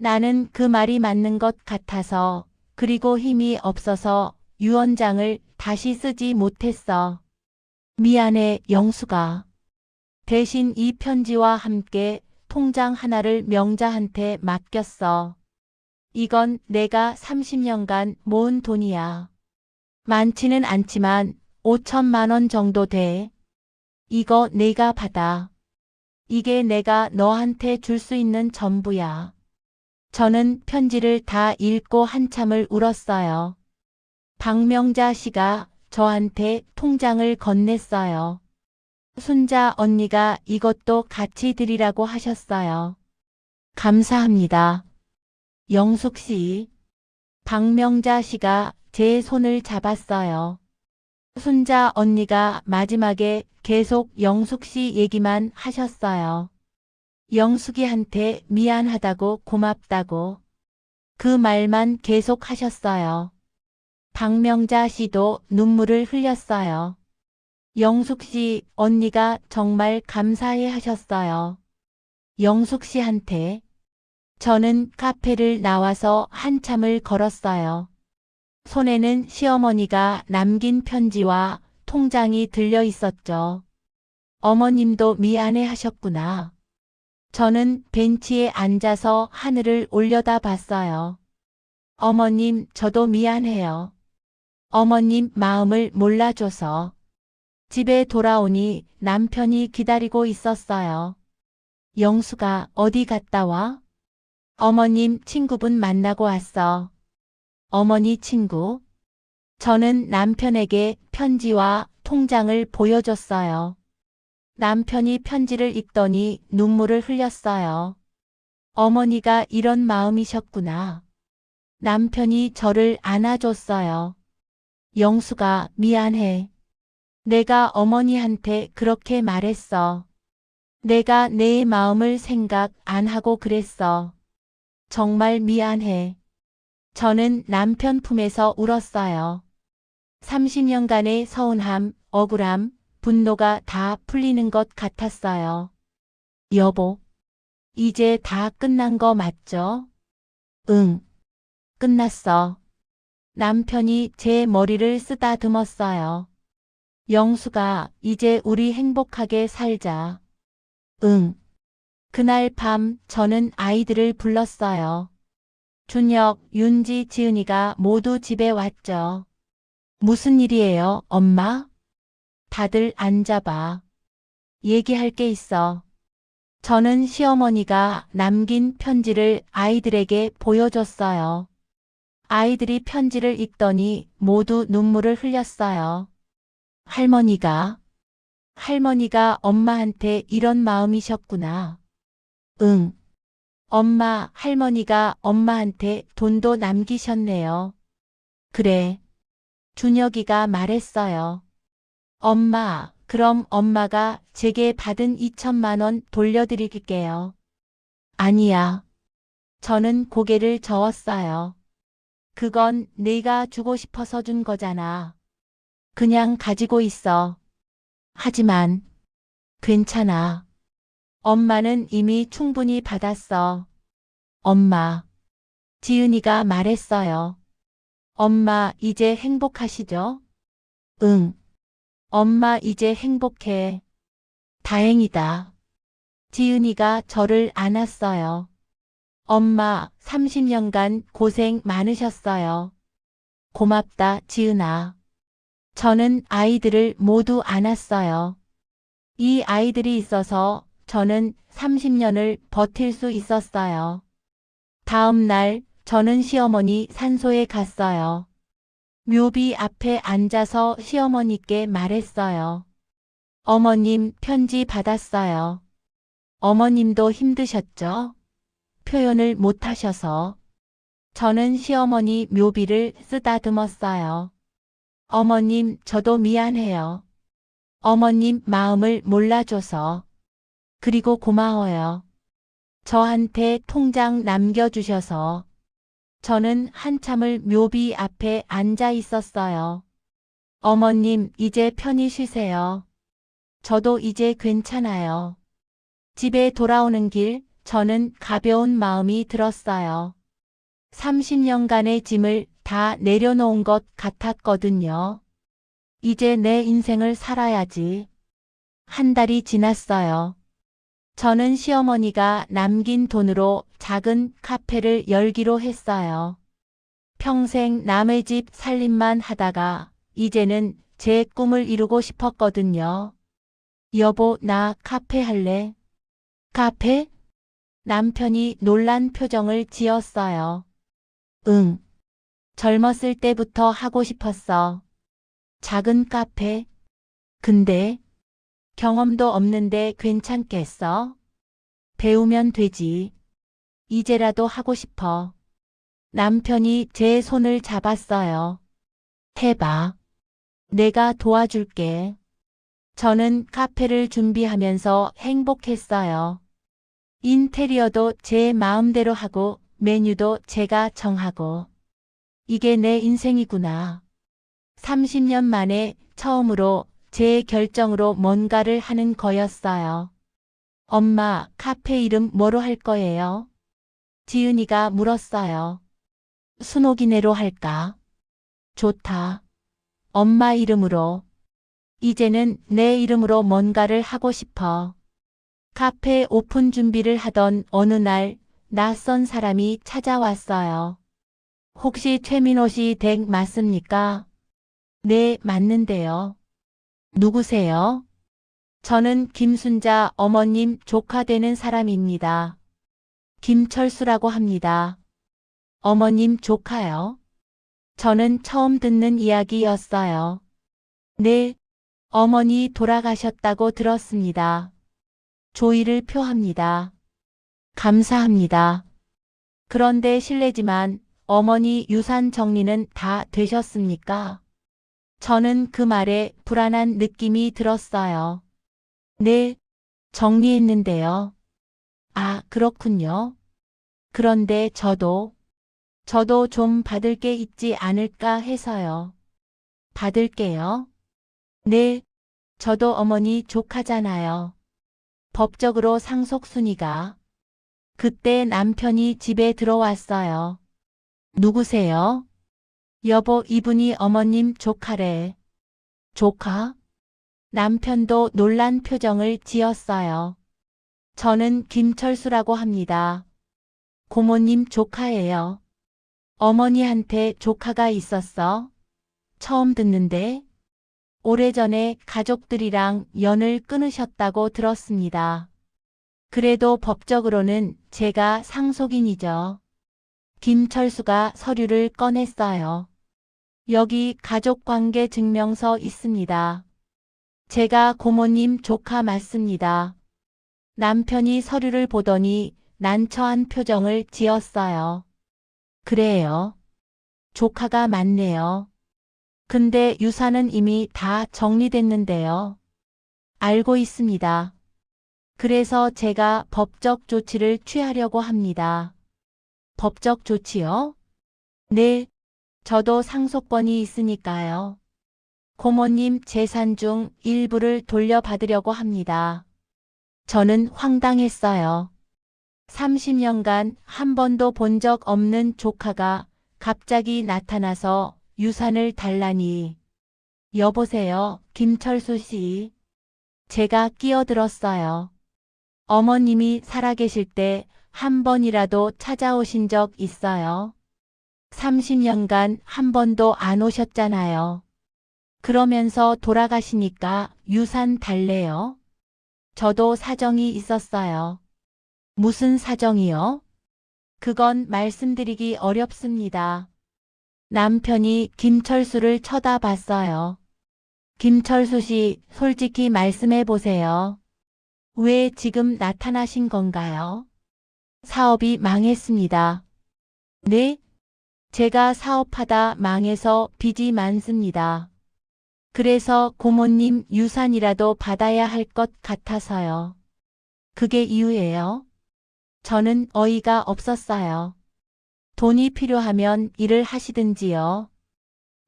나는 그 말이 맞는 것 같아서 그리고 힘이 없어서 유 원장을 다시 쓰지 못했어. 미안해 영수가. 대신 이 편지와 함께 통장 하나를 명자한테 맡겼어. 이건 내가 30년간 모은 돈이야. 많지는 않지만 5천만 원 정도 돼. 이거 내가 받아. 이게 내가 너한테 줄 수 있는 전부야. 저는 편지를 다 읽고 한참을 울었어요. 박명자 씨가 저한테 통장을 건넸어요. 순자 언니가 이것도 같이 드리라고 하셨어요. 감사합니다. 영숙 씨. 박명자 씨가 제 손을 잡았어요. 순자 언니가 마지막에 계속 영숙 씨 얘기만 하셨어요. 영숙이한테 미안하다고 고맙다고. 그 말만 계속 하셨어요. 박명자 씨도 눈물을 흘렸어요. 영숙 씨 언니가 정말 감사해 하셨어요. 영숙 씨한테. 저는 카페를 나와서 한참을 걸었어요. 손에는 시어머니가 남긴 편지와 통장이 들려 있었죠. 어머님도 미안해 하셨구나. 저는 벤치에 앉아서 하늘을 올려다 봤어요. 어머님, 저도 미안해요. 어머님 마음을 몰라줘서. 집에 돌아오니 남편이 기다리고 있었어요. 영수가 어디 갔다 와? 어머님 친구분 만나고 왔어. 어머니 친구? 저는 남편에게 편지와 통장을 보여줬어요. 남편이 편지를 읽더니 눈물을 흘렸어요. 어머니가 이런 마음이셨구나. 남편이 저를 안아줬어요. 영수가 미안해. 내가 어머니한테 그렇게 말했어. 내가 내 마음을 생각 안 하고 그랬어. 정말 미안해. 저는 남편 품에서 울었어요. 30년간의 서운함, 억울함, 분노가 다 풀리는 것 같았어요. 여보, 이제 다 끝난 거 맞죠? 응, 끝났어. 남편이 제 머리를 쓰다듬었어요. 영수가 이제 우리 행복하게 살자. 응. 그날 밤 저는 아이들을 불렀어요. 준혁, 윤지, 지은이가 모두 집에 왔죠. 무슨 일이에요, 엄마? 다들 앉아봐. 얘기할 게 있어. 저는 시어머니가 남긴 편지를 아이들에게 보여줬어요. 아이들이 편지를 읽더니 모두 눈물을 흘렸어요. 할머니가 엄마한테 이런 마음이셨구나. 응. 엄마, 할머니가 엄마한테 돈도 남기셨네요. 그래. 준혁이가 말했어요. 엄마, 그럼 엄마가 제게 받은 2천만 원 돌려드릴게요. 아니야. 저는 고개를 저었어요. 그건 내가 주고 싶어서 준 거잖아. 그냥 가지고 있어. 하지만 괜찮아. 엄마는 이미 충분히 받았어. 엄마. 지은이가 말했어요. 엄마 이제 행복하시죠? 응. 엄마 이제 행복해. 다행이다. 지은이가 저를 안았어요. 엄마, 30년간 고생 많으셨어요. 고맙다, 지은아. 저는 아이들을 모두 안았어요. 이 아이들이 있어서 저는 30년을 버틸 수 있었어요. 다음 날 저는 시어머니 산소에 갔어요. 묘비 앞에 앉아서 시어머니께 말했어요. 어머님 편지 받았어요. 어머님도 힘드셨죠? 표현을 못하셔서. 저는 시어머니 묘비를 쓰다듬었어요. 어머님, 저도 미안해요. 어머님 마음을 몰라줘서. 그리고 고마워요. 저한테 통장 남겨주셔서. 저는 한참을 묘비 앞에 앉아 있었어요. 어머님, 이제 편히 쉬세요. 저도 이제 괜찮아요. 집에 돌아오는 길, 저는 가벼운 마음이 들었어요. 30년간의 짐을 다 내려놓은 것 같았거든요. 이제 내 인생을 살아야지. 한 달이 지났어요. 저는 시어머니가 남긴 돈으로 작은 카페를 열기로 했어요. 평생 남의 집 살림만 하다가 이제는 제 꿈을 이루고 싶었거든요. 여보, 나 카페 할래? 카페? 남편이 놀란 표정을 지었어요. 응. 젊었을 때부터 하고 싶었어. 작은 카페? 근데 경험도 없는데 괜찮겠어? 배우면 되지. 이제라도 하고 싶어. 남편이 제 손을 잡았어요. 해봐. 내가 도와줄게. 저는 카페를 준비하면서 행복했어요. 인테리어도 제 마음대로 하고 메뉴도 제가 정하고. 이게 내 인생이구나. 30년 만에 처음으로 제 결정으로 뭔가를 하는 거였어요. 엄마, 카페 이름 뭐로 할 거예요? 지은이가 물었어요. 순옥이네로 할까? 좋다. 엄마 이름으로. 이제는 내 이름으로 뭔가를 하고 싶어. 카페 오픈 준비를 하던 어느 날 낯선 사람이 찾아왔어요. 혹시 최민호 씨 댁 맞습니까? 네, 맞는데요. 누구세요? 저는 김순자 어머님 조카 되는 사람입니다. 김철수라고 합니다. 어머님 조카요? 저는 처음 듣는 이야기였어요. 네, 어머니 돌아가셨다고 들었습니다. 조의를 표합니다. 감사합니다. 그런데 실례지만 어머니 유산 정리는 다 되셨습니까? 저는 그 말에 불안한 느낌이 들었어요. 네, 정리했는데요. 아, 그렇군요. 그런데 저도 좀 받을 게 있지 않을까 해서요. 받을게요. 네, 저도 어머니 조카잖아요. 법적으로 상속순위가. 그때 남편이 집에 들어왔어요. 누구세요? 여보, 이분이 어머님 조카래. 조카? 남편도 놀란 표정을 지었어요. 저는 김철수라고 합니다. 고모님 조카예요. 어머니한테 조카가 있었어? 처음 듣는데? 오래전에 가족들이랑 연을 끊으셨다고 들었습니다. 그래도 법적으로는 제가 상속인이죠. 김철수가 서류를 꺼냈어요. 여기 가족관계 증명서 있습니다. 제가 고모님 조카 맞습니다. 남편이 서류를 보더니 난처한 표정을 지었어요. 그래요. 조카가 맞네요. 근데 유산은 이미 다 정리됐는데요. 알고 있습니다. 그래서 제가 법적 조치를 취하려고 합니다. 법적 조치요? 네, 저도 상속권이 있으니까요. 고모님 재산 중 일부를 돌려받으려고 합니다. 저는 황당했어요. 30년간 한 번도 본 적 없는 조카가 갑자기 나타나서 유산을 달라니. 여보세요, 김철수 씨. 제가 끼어들었어요. 어머님이 살아계실 때 한 번이라도 찾아오신 적 있어요? 30년간 한 번도 안 오셨잖아요. 그러면서 돌아가시니까 유산 달래요? 저도 사정이 있었어요. 무슨 사정이요? 그건 말씀드리기 어렵습니다. 남편이 김철수를 쳐다봤어요. 김철수 씨, 솔직히 말씀해 보세요. 왜 지금 나타나신 건가요? 사업이 망했습니다. 네? 제가 사업하다 망해서 빚이 많습니다. 그래서 고모님 유산이라도 받아야 할 것 같아서요. 그게 이유예요? 저는 어이가 없었어요. 돈이 필요하면 일을 하시든지요.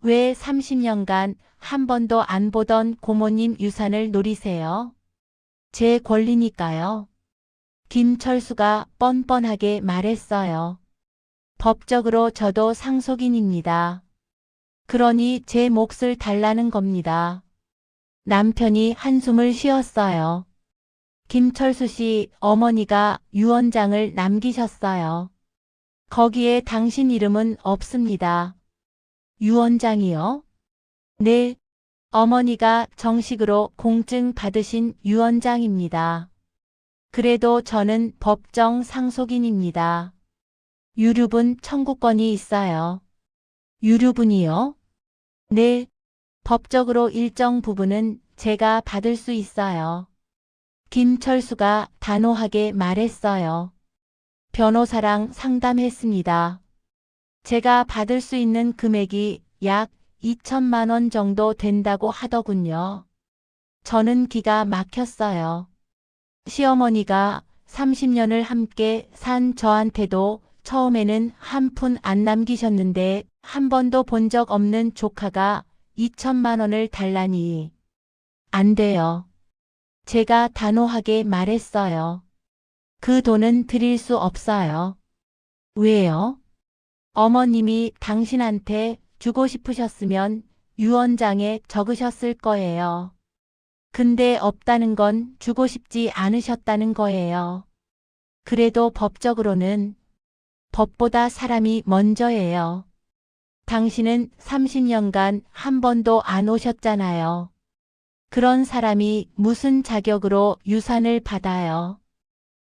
왜 30년간 한 번도 안 보던 고모님 유산을 노리세요? 제 권리니까요. 김철수가 뻔뻔하게 말했어요. 법적으로 저도 상속인입니다. 그러니 제 몫을 달라는 겁니다. 남편이 한숨을 쉬었어요. 김철수 씨 어머니가 유언장을 남기셨어요. 거기에 당신 이름은 없습니다. 유언장이요? 네, 어머니가 정식으로 공증 받으신 유언장입니다. 그래도 저는 법정 상속인입니다. 유류분 청구권이 있어요. 유류분이요? 네, 법적으로 일정 부분은 제가 받을 수 있어요. 김철수가 단호하게 말했어요. 변호사랑 상담했습니다. 제가 받을 수 있는 금액이 약 2천만 원 정도 된다고 하더군요. 저는 기가 막혔어요. 시어머니가 30년을 함께 산 저한테도 처음에는 한 푼 안 남기셨는데 한 번도 본 적 없는 조카가 2천만 원을 달라니. 안 돼요. 제가 단호하게 말했어요. 그 돈은 드릴 수 없어요. 왜요? 어머님이 당신한테 주고 싶으셨으면 유언장에 적으셨을 거예요. 근데 없다는 건 주고 싶지 않으셨다는 거예요. 그래도 법적으로는 법보다 사람이 먼저예요. 당신은 30년간 한 번도 안 오셨잖아요. 그런 사람이 무슨 자격으로 유산을 받아요?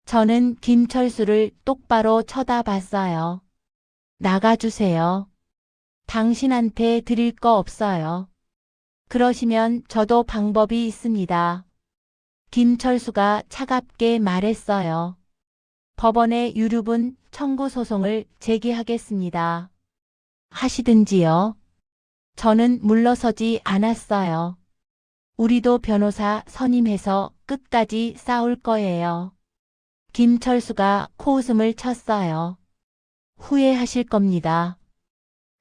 저는 김철수를 똑바로 쳐다봤어요. 나가주세요. 당신한테 드릴 거 없어요. 그러시면 저도 방법이 있습니다. 김철수가 차갑게 말했어요. 법원에 유류분 청구 소송을 제기하겠습니다. 하시든지요. 저는 물러서지 않았어요. 우리도 변호사 선임해서 끝까지 싸울 거예요. 김철수가 코웃음을 쳤어요. 후회하실 겁니다.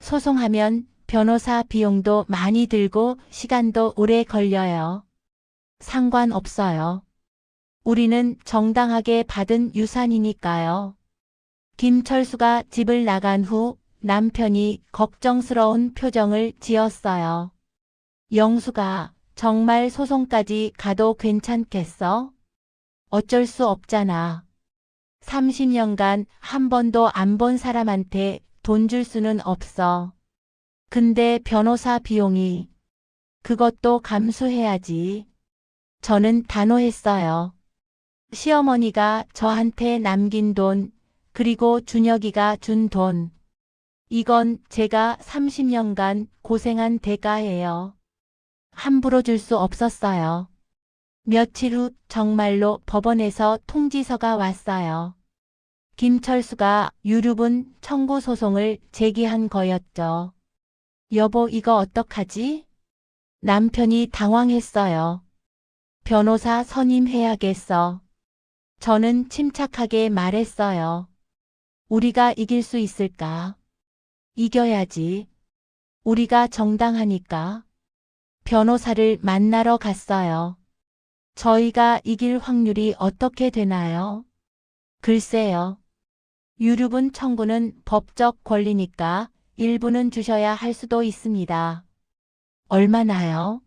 소송하면 변호사 비용도 많이 들고 시간도 오래 걸려요. 상관없어요. 우리는 정당하게 받은 유산이니까요. 김철수가 집을 나간 후 남편이 걱정스러운 표정을 지었어요. 영수가 정말 소송까지 가도 괜찮겠어? 어쩔 수 없잖아. 30년간 한 번도 안 본 사람한테 돈 줄 수는 없어. 근데 변호사 비용이 그것도 감수해야지. 저는 단호했어요. 시어머니가 저한테 남긴 돈, 그리고 준혁이가 준 돈. 이건 제가 30년간 고생한 대가예요. 함부로 줄 수 없었어요. 며칠 후 정말로 법원에서 통지서가 왔어요. 김철수가 유류분 청구 소송을 제기한 거였죠. 여보, 이거 어떡하지? 남편이 당황했어요. 변호사 선임해야겠어. 저는 침착하게 말했어요. 우리가 이길 수 있을까? 이겨야지. 우리가 정당하니까. 변호사를 만나러 갔어요. 저희가 이길 확률이 어떻게 되나요? 글쎄요. 유류분 청구는 법적 권리니까 일부는 주셔야 할 수도 있습니다. 얼마나요?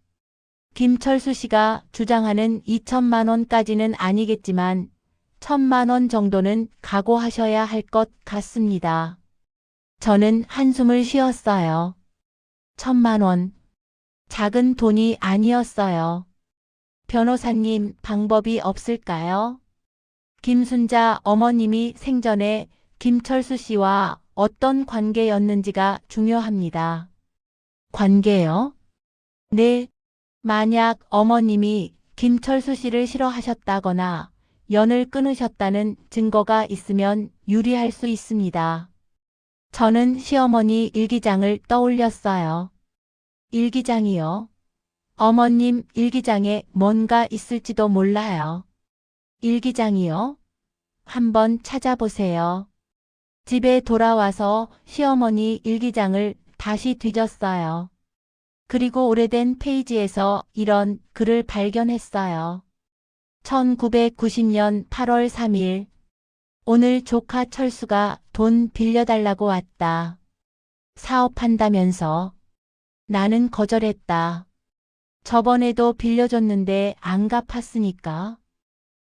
김철수 씨가 주장하는 2천만 원까지는 아니겠지만 1,000만 원 정도는 각오하셔야 할 것 같습니다. 저는 한숨을 쉬었어요. 1,000만 원. 작은 돈이 아니었어요. 변호사님, 방법이 없을까요? 김순자 어머님이 생전에 김철수 씨와 어떤 관계였는지가 중요합니다. 관계요? 네. 만약 어머님이 김철수 씨를 싫어하셨다거나 연을 끊으셨다는 증거가 있으면 유리할 수 있습니다. 저는 시어머니 일기장을 떠올렸어요. 일기장이요? 어머님 일기장에 뭔가 있을지도 몰라요. 일기장이요? 한번 찾아보세요. 집에 돌아와서 시어머니 일기장을 다시 뒤졌어요. 그리고 오래된 페이지에서 이런 글을 발견했어요. 1990년 8월 3일. 오늘 조카 철수가 돈 빌려달라고 왔다. 사업한다면서. 나는 거절했다. 저번에도 빌려줬는데 안 갚았으니까.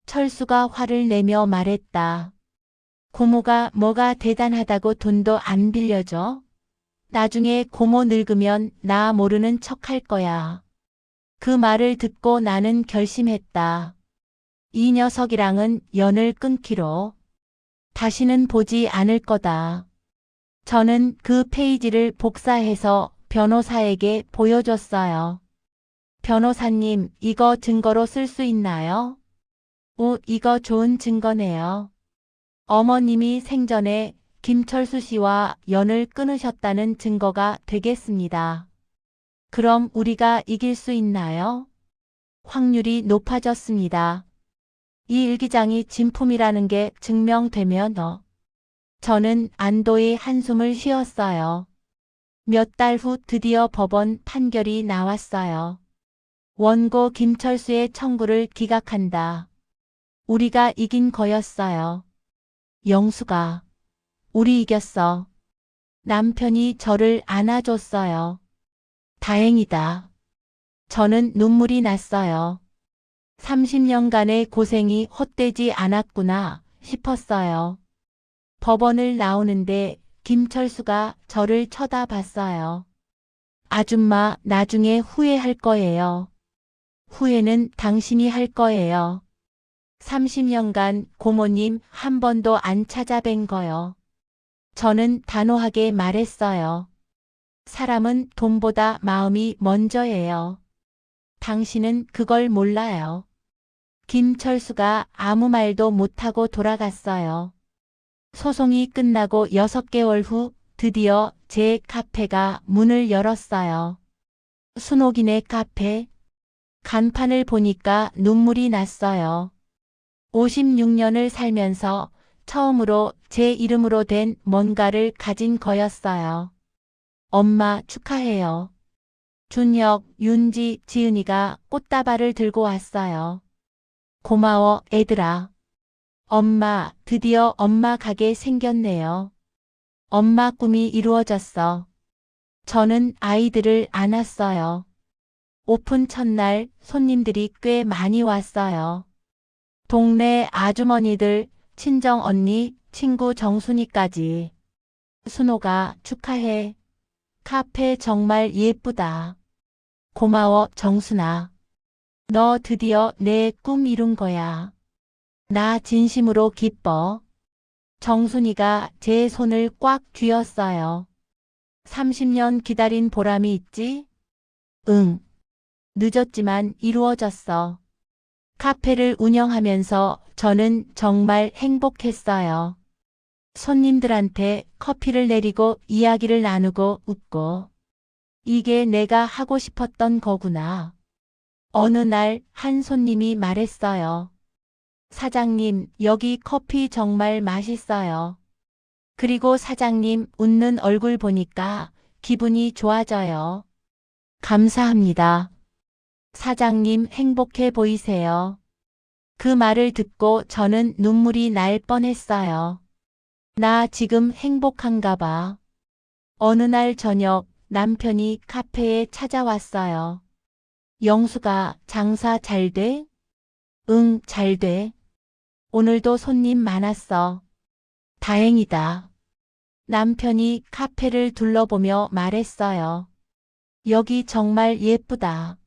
철수가 화를 내며 말했다. 고모가 뭐가 대단하다고 돈도 안 빌려줘? 나중에 고모 늙으면 나 모르는 척 할 거야. 그 말을 듣고 나는 결심했다. 이 녀석이랑은 연을 끊기로. 다시는 보지 않을 거다. 저는 그 페이지를 복사해서 변호사에게 보여줬어요. 변호사님, 이거 증거로 쓸 수 있나요? 오, 이거 좋은 증거네요. 어머님이 생전에 김철수 씨와 연을 끊으셨다는 증거가 되겠습니다. 그럼 우리가 이길 수 있나요? 확률이 높아졌습니다. 이 일기장이 진품이라는 게 증명되면 저는 안도의 한숨을 쉬었어요. 몇 달 후 드디어 법원 판결이 나왔어요. 원고 김철수의 청구를 기각한다. 우리가 이긴 거였어요. 영수가. 우리 이겼어. 남편이 저를 안아줬어요. 다행이다. 저는 눈물이 났어요. 30년간의 고생이 헛되지 않았구나 싶었어요. 법원을 나오는데 김철수가 저를 쳐다봤어요. 아줌마, 나중에 후회할 거예요. 후회는 당신이 할 거예요. 30년간 고모님 한 번도 안 찾아뵌 거요. 저는 단호하게 말했어요. 사람은 돈보다 마음이 먼저예요. 당신은 그걸 몰라요. 김철수가 아무 말도 못하고 돌아갔어요. 소송이 끝나고 6개월 후 드디어 제 카페가 문을 열었어요. 순옥인의 카페. 간판을 보니까 눈물이 났어요. 56년을 살면서 처음으로 제 이름으로 된 뭔가를 가진 거였어요. 엄마 축하해요. 준혁, 윤지, 지은이가 꽃다발을 들고 왔어요. 고마워, 애들아. 엄마, 드디어 엄마 가게 생겼네요. 엄마 꿈이 이루어졌어. 저는 아이들을 안았어요. 오픈 첫날 손님들이 꽤 많이 왔어요. 동네 아주머니들, 친정 언니, 친구 정순이까지. 순호가 축하해. 카페 정말 예쁘다. 고마워, 정순아. 너 드디어 내 꿈 이룬 거야. 나 진심으로 기뻐. 정순이가 제 손을 꽉 쥐었어요. 30년 기다린 보람이 있지? 응. 늦었지만 이루어졌어. 카페를 운영하면서 저는 정말 행복했어요. 손님들한테 커피를 내리고 이야기를 나누고 웃고. 이게 내가 하고 싶었던 거구나. 어느 날 한 손님이 말했어요. 사장님, 여기 커피 정말 맛있어요. 그리고 사장님 웃는 얼굴 보니까 기분이 좋아져요. 감사합니다. 사장님 행복해 보이세요. 그 말을 듣고 저는 눈물이 날 뻔했어요. 나 지금 행복한가 봐. 어느 날 저녁 남편이 카페에 찾아왔어요. 영수가 장사 잘 돼? 응, 잘 돼. 오늘도 손님 많았어. 다행이다. 남편이 카페를 둘러보며 말했어요. 여기 정말 예쁘다.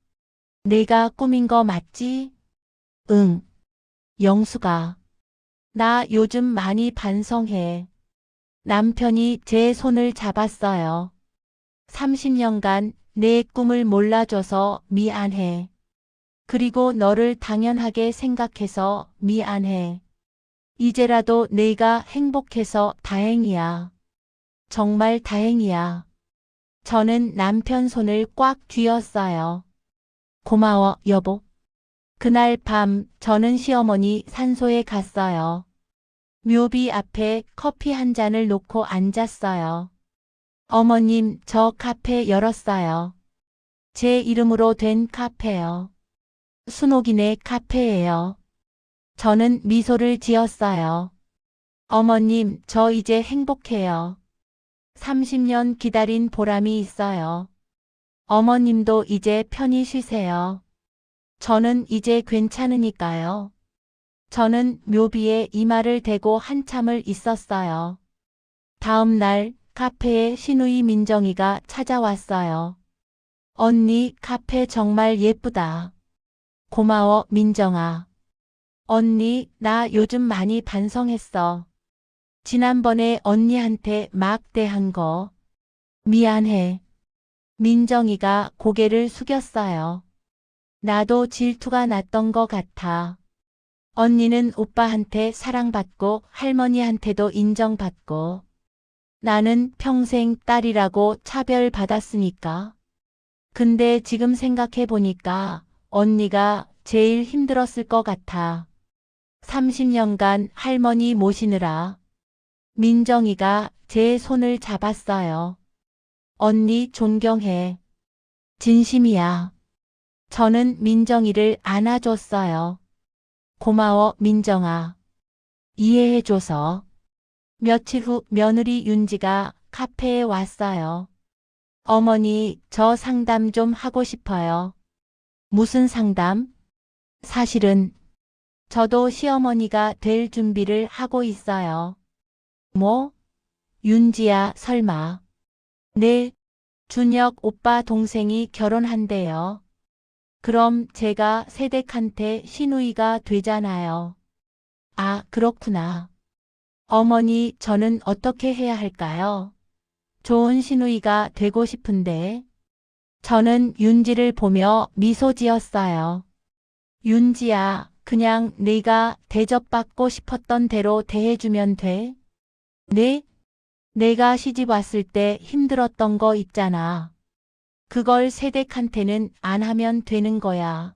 내가 꾸민 거 맞지? 응. 영수가. 나 요즘 많이 반성해. 남편이 제 손을 잡았어요. 30년간 내 꿈을 몰라줘서 미안해. 그리고 너를 당연하게 생각해서 미안해. 이제라도 내가 행복해서 다행이야. 정말 다행이야. 저는 남편 손을 꽉 쥐었어요. 고마워, 여보. 그날 밤 저는 시어머니 산소에 갔어요. 묘비 앞에 커피 한 잔을 놓고 앉았어요. 어머님, 저 카페 열었어요. 제 이름으로 된 카페요. 순옥이네 카페예요. 저는 미소를 지었어요. 어머님, 저 이제 행복해요. 30년 기다린 보람이 있어요. 어머님도 이제 편히 쉬세요. 저는 이제 괜찮으니까요. 저는 묘비에 이마를 대고 한참을 있었어요. 다음 날 카페에 시누이 민정이가 찾아왔어요. 언니, 카페 정말 예쁘다. 고마워, 민정아. 언니, 나 요즘 많이 반성했어. 지난번에 언니한테 막 대한 거. 미안해. 민정이가 고개를 숙였어요. 나도 질투가 났던 것 같아. 언니는 오빠한테 사랑받고 할머니한테도 인정받고 나는 평생 딸이라고 차별받았으니까. 근데 지금 생각해 보니까 언니가 제일 힘들었을 것 같아. 30년간 할머니 모시느라. 민정이가 제 손을 잡았어요. 언니 존경해. 진심이야. 저는 민정이를 안아줬어요. 고마워, 민정아. 이해해줘서. 며칠 후 며느리 윤지가 카페에 왔어요. 어머니, 저 상담 좀 하고 싶어요. 무슨 상담? 사실은 저도 시어머니가 될 준비를 하고 있어요. 뭐? 윤지야, 설마. 네, 준혁 오빠 동생이 결혼한대요. 그럼 제가 세댁한테 시누이가 되잖아요. 아, 그렇구나. 어머니, 저는 어떻게 해야 할까요? 좋은 시누이가 되고 싶은데. 저는 윤지를 보며 미소 지었어요. 윤지야, 그냥 네가 대접받고 싶었던 대로 대해주면 돼. 네? 내가 시집 왔을 때 힘들었던 거 있잖아. 그걸 세댁한테는 안 하면 되는 거야.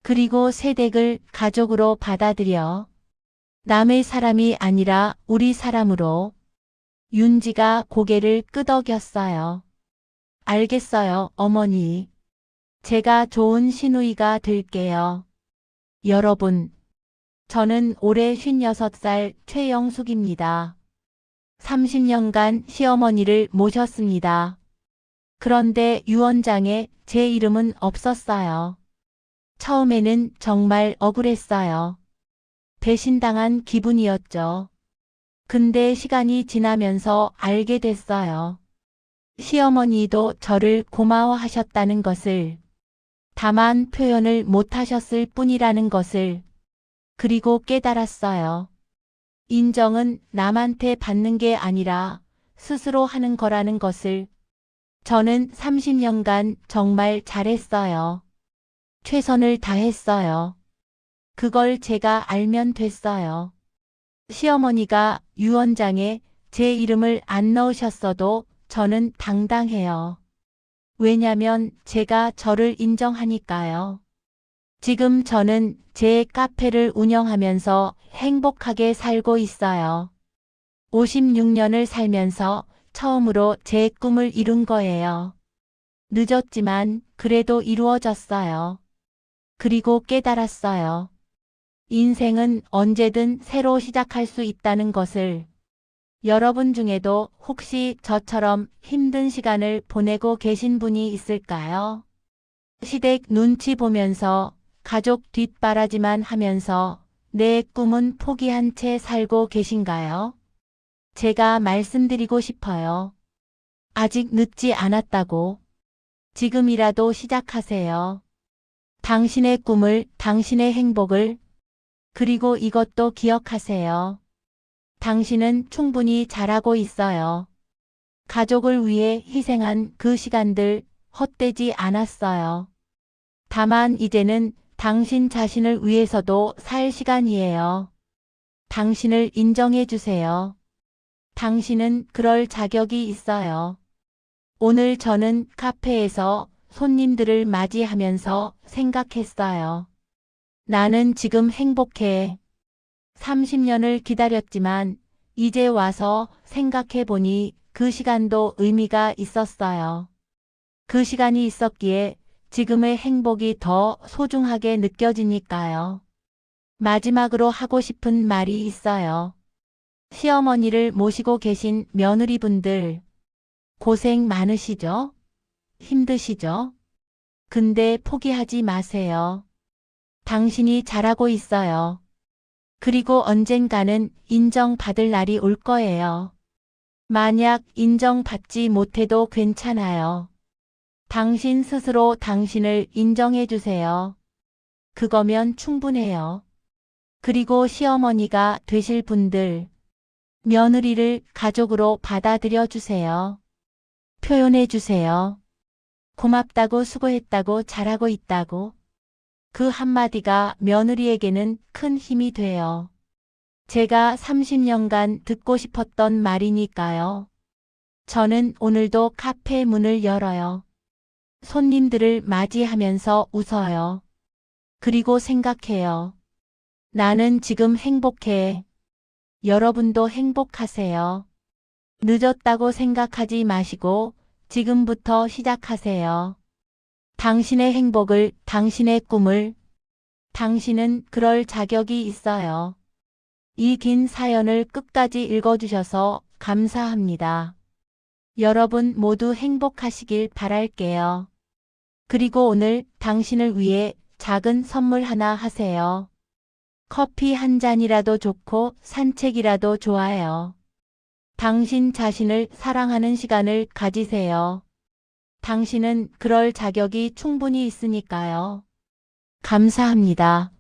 그리고 세댁을 가족으로 받아들여. 남의 사람이 아니라 우리 사람으로. 윤지가 고개를 끄덕였어요. 알겠어요, 어머니. 제가 좋은 시누이가 될게요. 여러분, 저는 올해 56살 최영숙입니다. 30년간 시어머니를 모셨습니다. 그런데 유언장에 제 이름은 없었어요. 처음에는 정말 억울했어요. 배신당한 기분이었죠. 근데 시간이 지나면서 알게 됐어요. 시어머니도 저를 고마워하셨다는 것을, 다만 표현을 못하셨을 뿐이라는 것을, 그리고 깨달았어요. 인정은 남한테 받는 게 아니라 스스로 하는 거라는 것을. 저는 30년간 정말 잘했어요. 최선을 다했어요. 그걸 제가 알면 됐어요. 시어머니가 유언장에 제 이름을 안 넣으셨어도 저는 당당해요. 왜냐면 제가 저를 인정하니까요. 지금 저는 제 카페를 운영하면서 행복하게 살고 있어요. 56년을 살면서 처음으로 제 꿈을 이룬 거예요. 늦었지만 그래도 이루어졌어요. 그리고 깨달았어요. 인생은 언제든 새로 시작할 수 있다는 것을. 여러분 중에도 혹시 저처럼 힘든 시간을 보내고 계신 분이 있을까요? 시댁 눈치 보면서 가족 뒷바라지만 하면서 내 꿈은 포기한 채 살고 계신가요? 제가 말씀드리고 싶어요. 아직 늦지 않았다고. 지금이라도 시작하세요. 당신의 꿈을, 당신의 행복을, 그리고 이것도 기억하세요. 당신은 충분히 잘하고 있어요. 가족을 위해 희생한 그 시간들 헛되지 않았어요. 다만 이제는 당신 자신을 위해서도 살 시간이에요. 당신을 인정해 주세요. 당신은 그럴 자격이 있어요. 오늘 저는 카페에서 손님들을 맞이하면서 생각했어요. 나는 지금 행복해. 30년을 기다렸지만 이제 와서 생각해 보니 그 시간도 의미가 있었어요. 그 시간이 있었기에 지금의 행복이 더 소중하게 느껴지니까요. 마지막으로 하고 싶은 말이 있어요. 시어머니를 모시고 계신 며느리분들, 고생 많으시죠? 힘드시죠? 근데 포기하지 마세요. 당신이 잘하고 있어요. 그리고 언젠가는 인정받을 날이 올 거예요. 만약 인정받지 못해도 괜찮아요. 당신 스스로 당신을 인정해 주세요. 그거면 충분해요. 그리고 시어머니가 되실 분들, 며느리를 가족으로 받아들여 주세요. 표현해 주세요. 고맙다고, 수고했다고, 잘하고 있다고. 그 한마디가 며느리에게는 큰 힘이 돼요. 제가 30년간 듣고 싶었던 말이니까요. 저는 오늘도 카페 문을 열어요. 손님들을 맞이하면서 웃어요. 그리고 생각해요. 나는 지금 행복해. 여러분도 행복하세요. 늦었다고 생각하지 마시고 지금부터 시작하세요. 당신의 행복을, 당신의 꿈을, 당신은 그럴 자격이 있어요. 이 긴 사연을 끝까지 읽어주셔서 감사합니다. 여러분 모두 행복하시길 바랄게요. 그리고 오늘 당신을 위해 작은 선물 하나 하세요. 커피 한 잔이라도 좋고 산책이라도 좋아요. 당신 자신을 사랑하는 시간을 가지세요. 당신은 그럴 자격이 충분히 있으니까요. 감사합니다.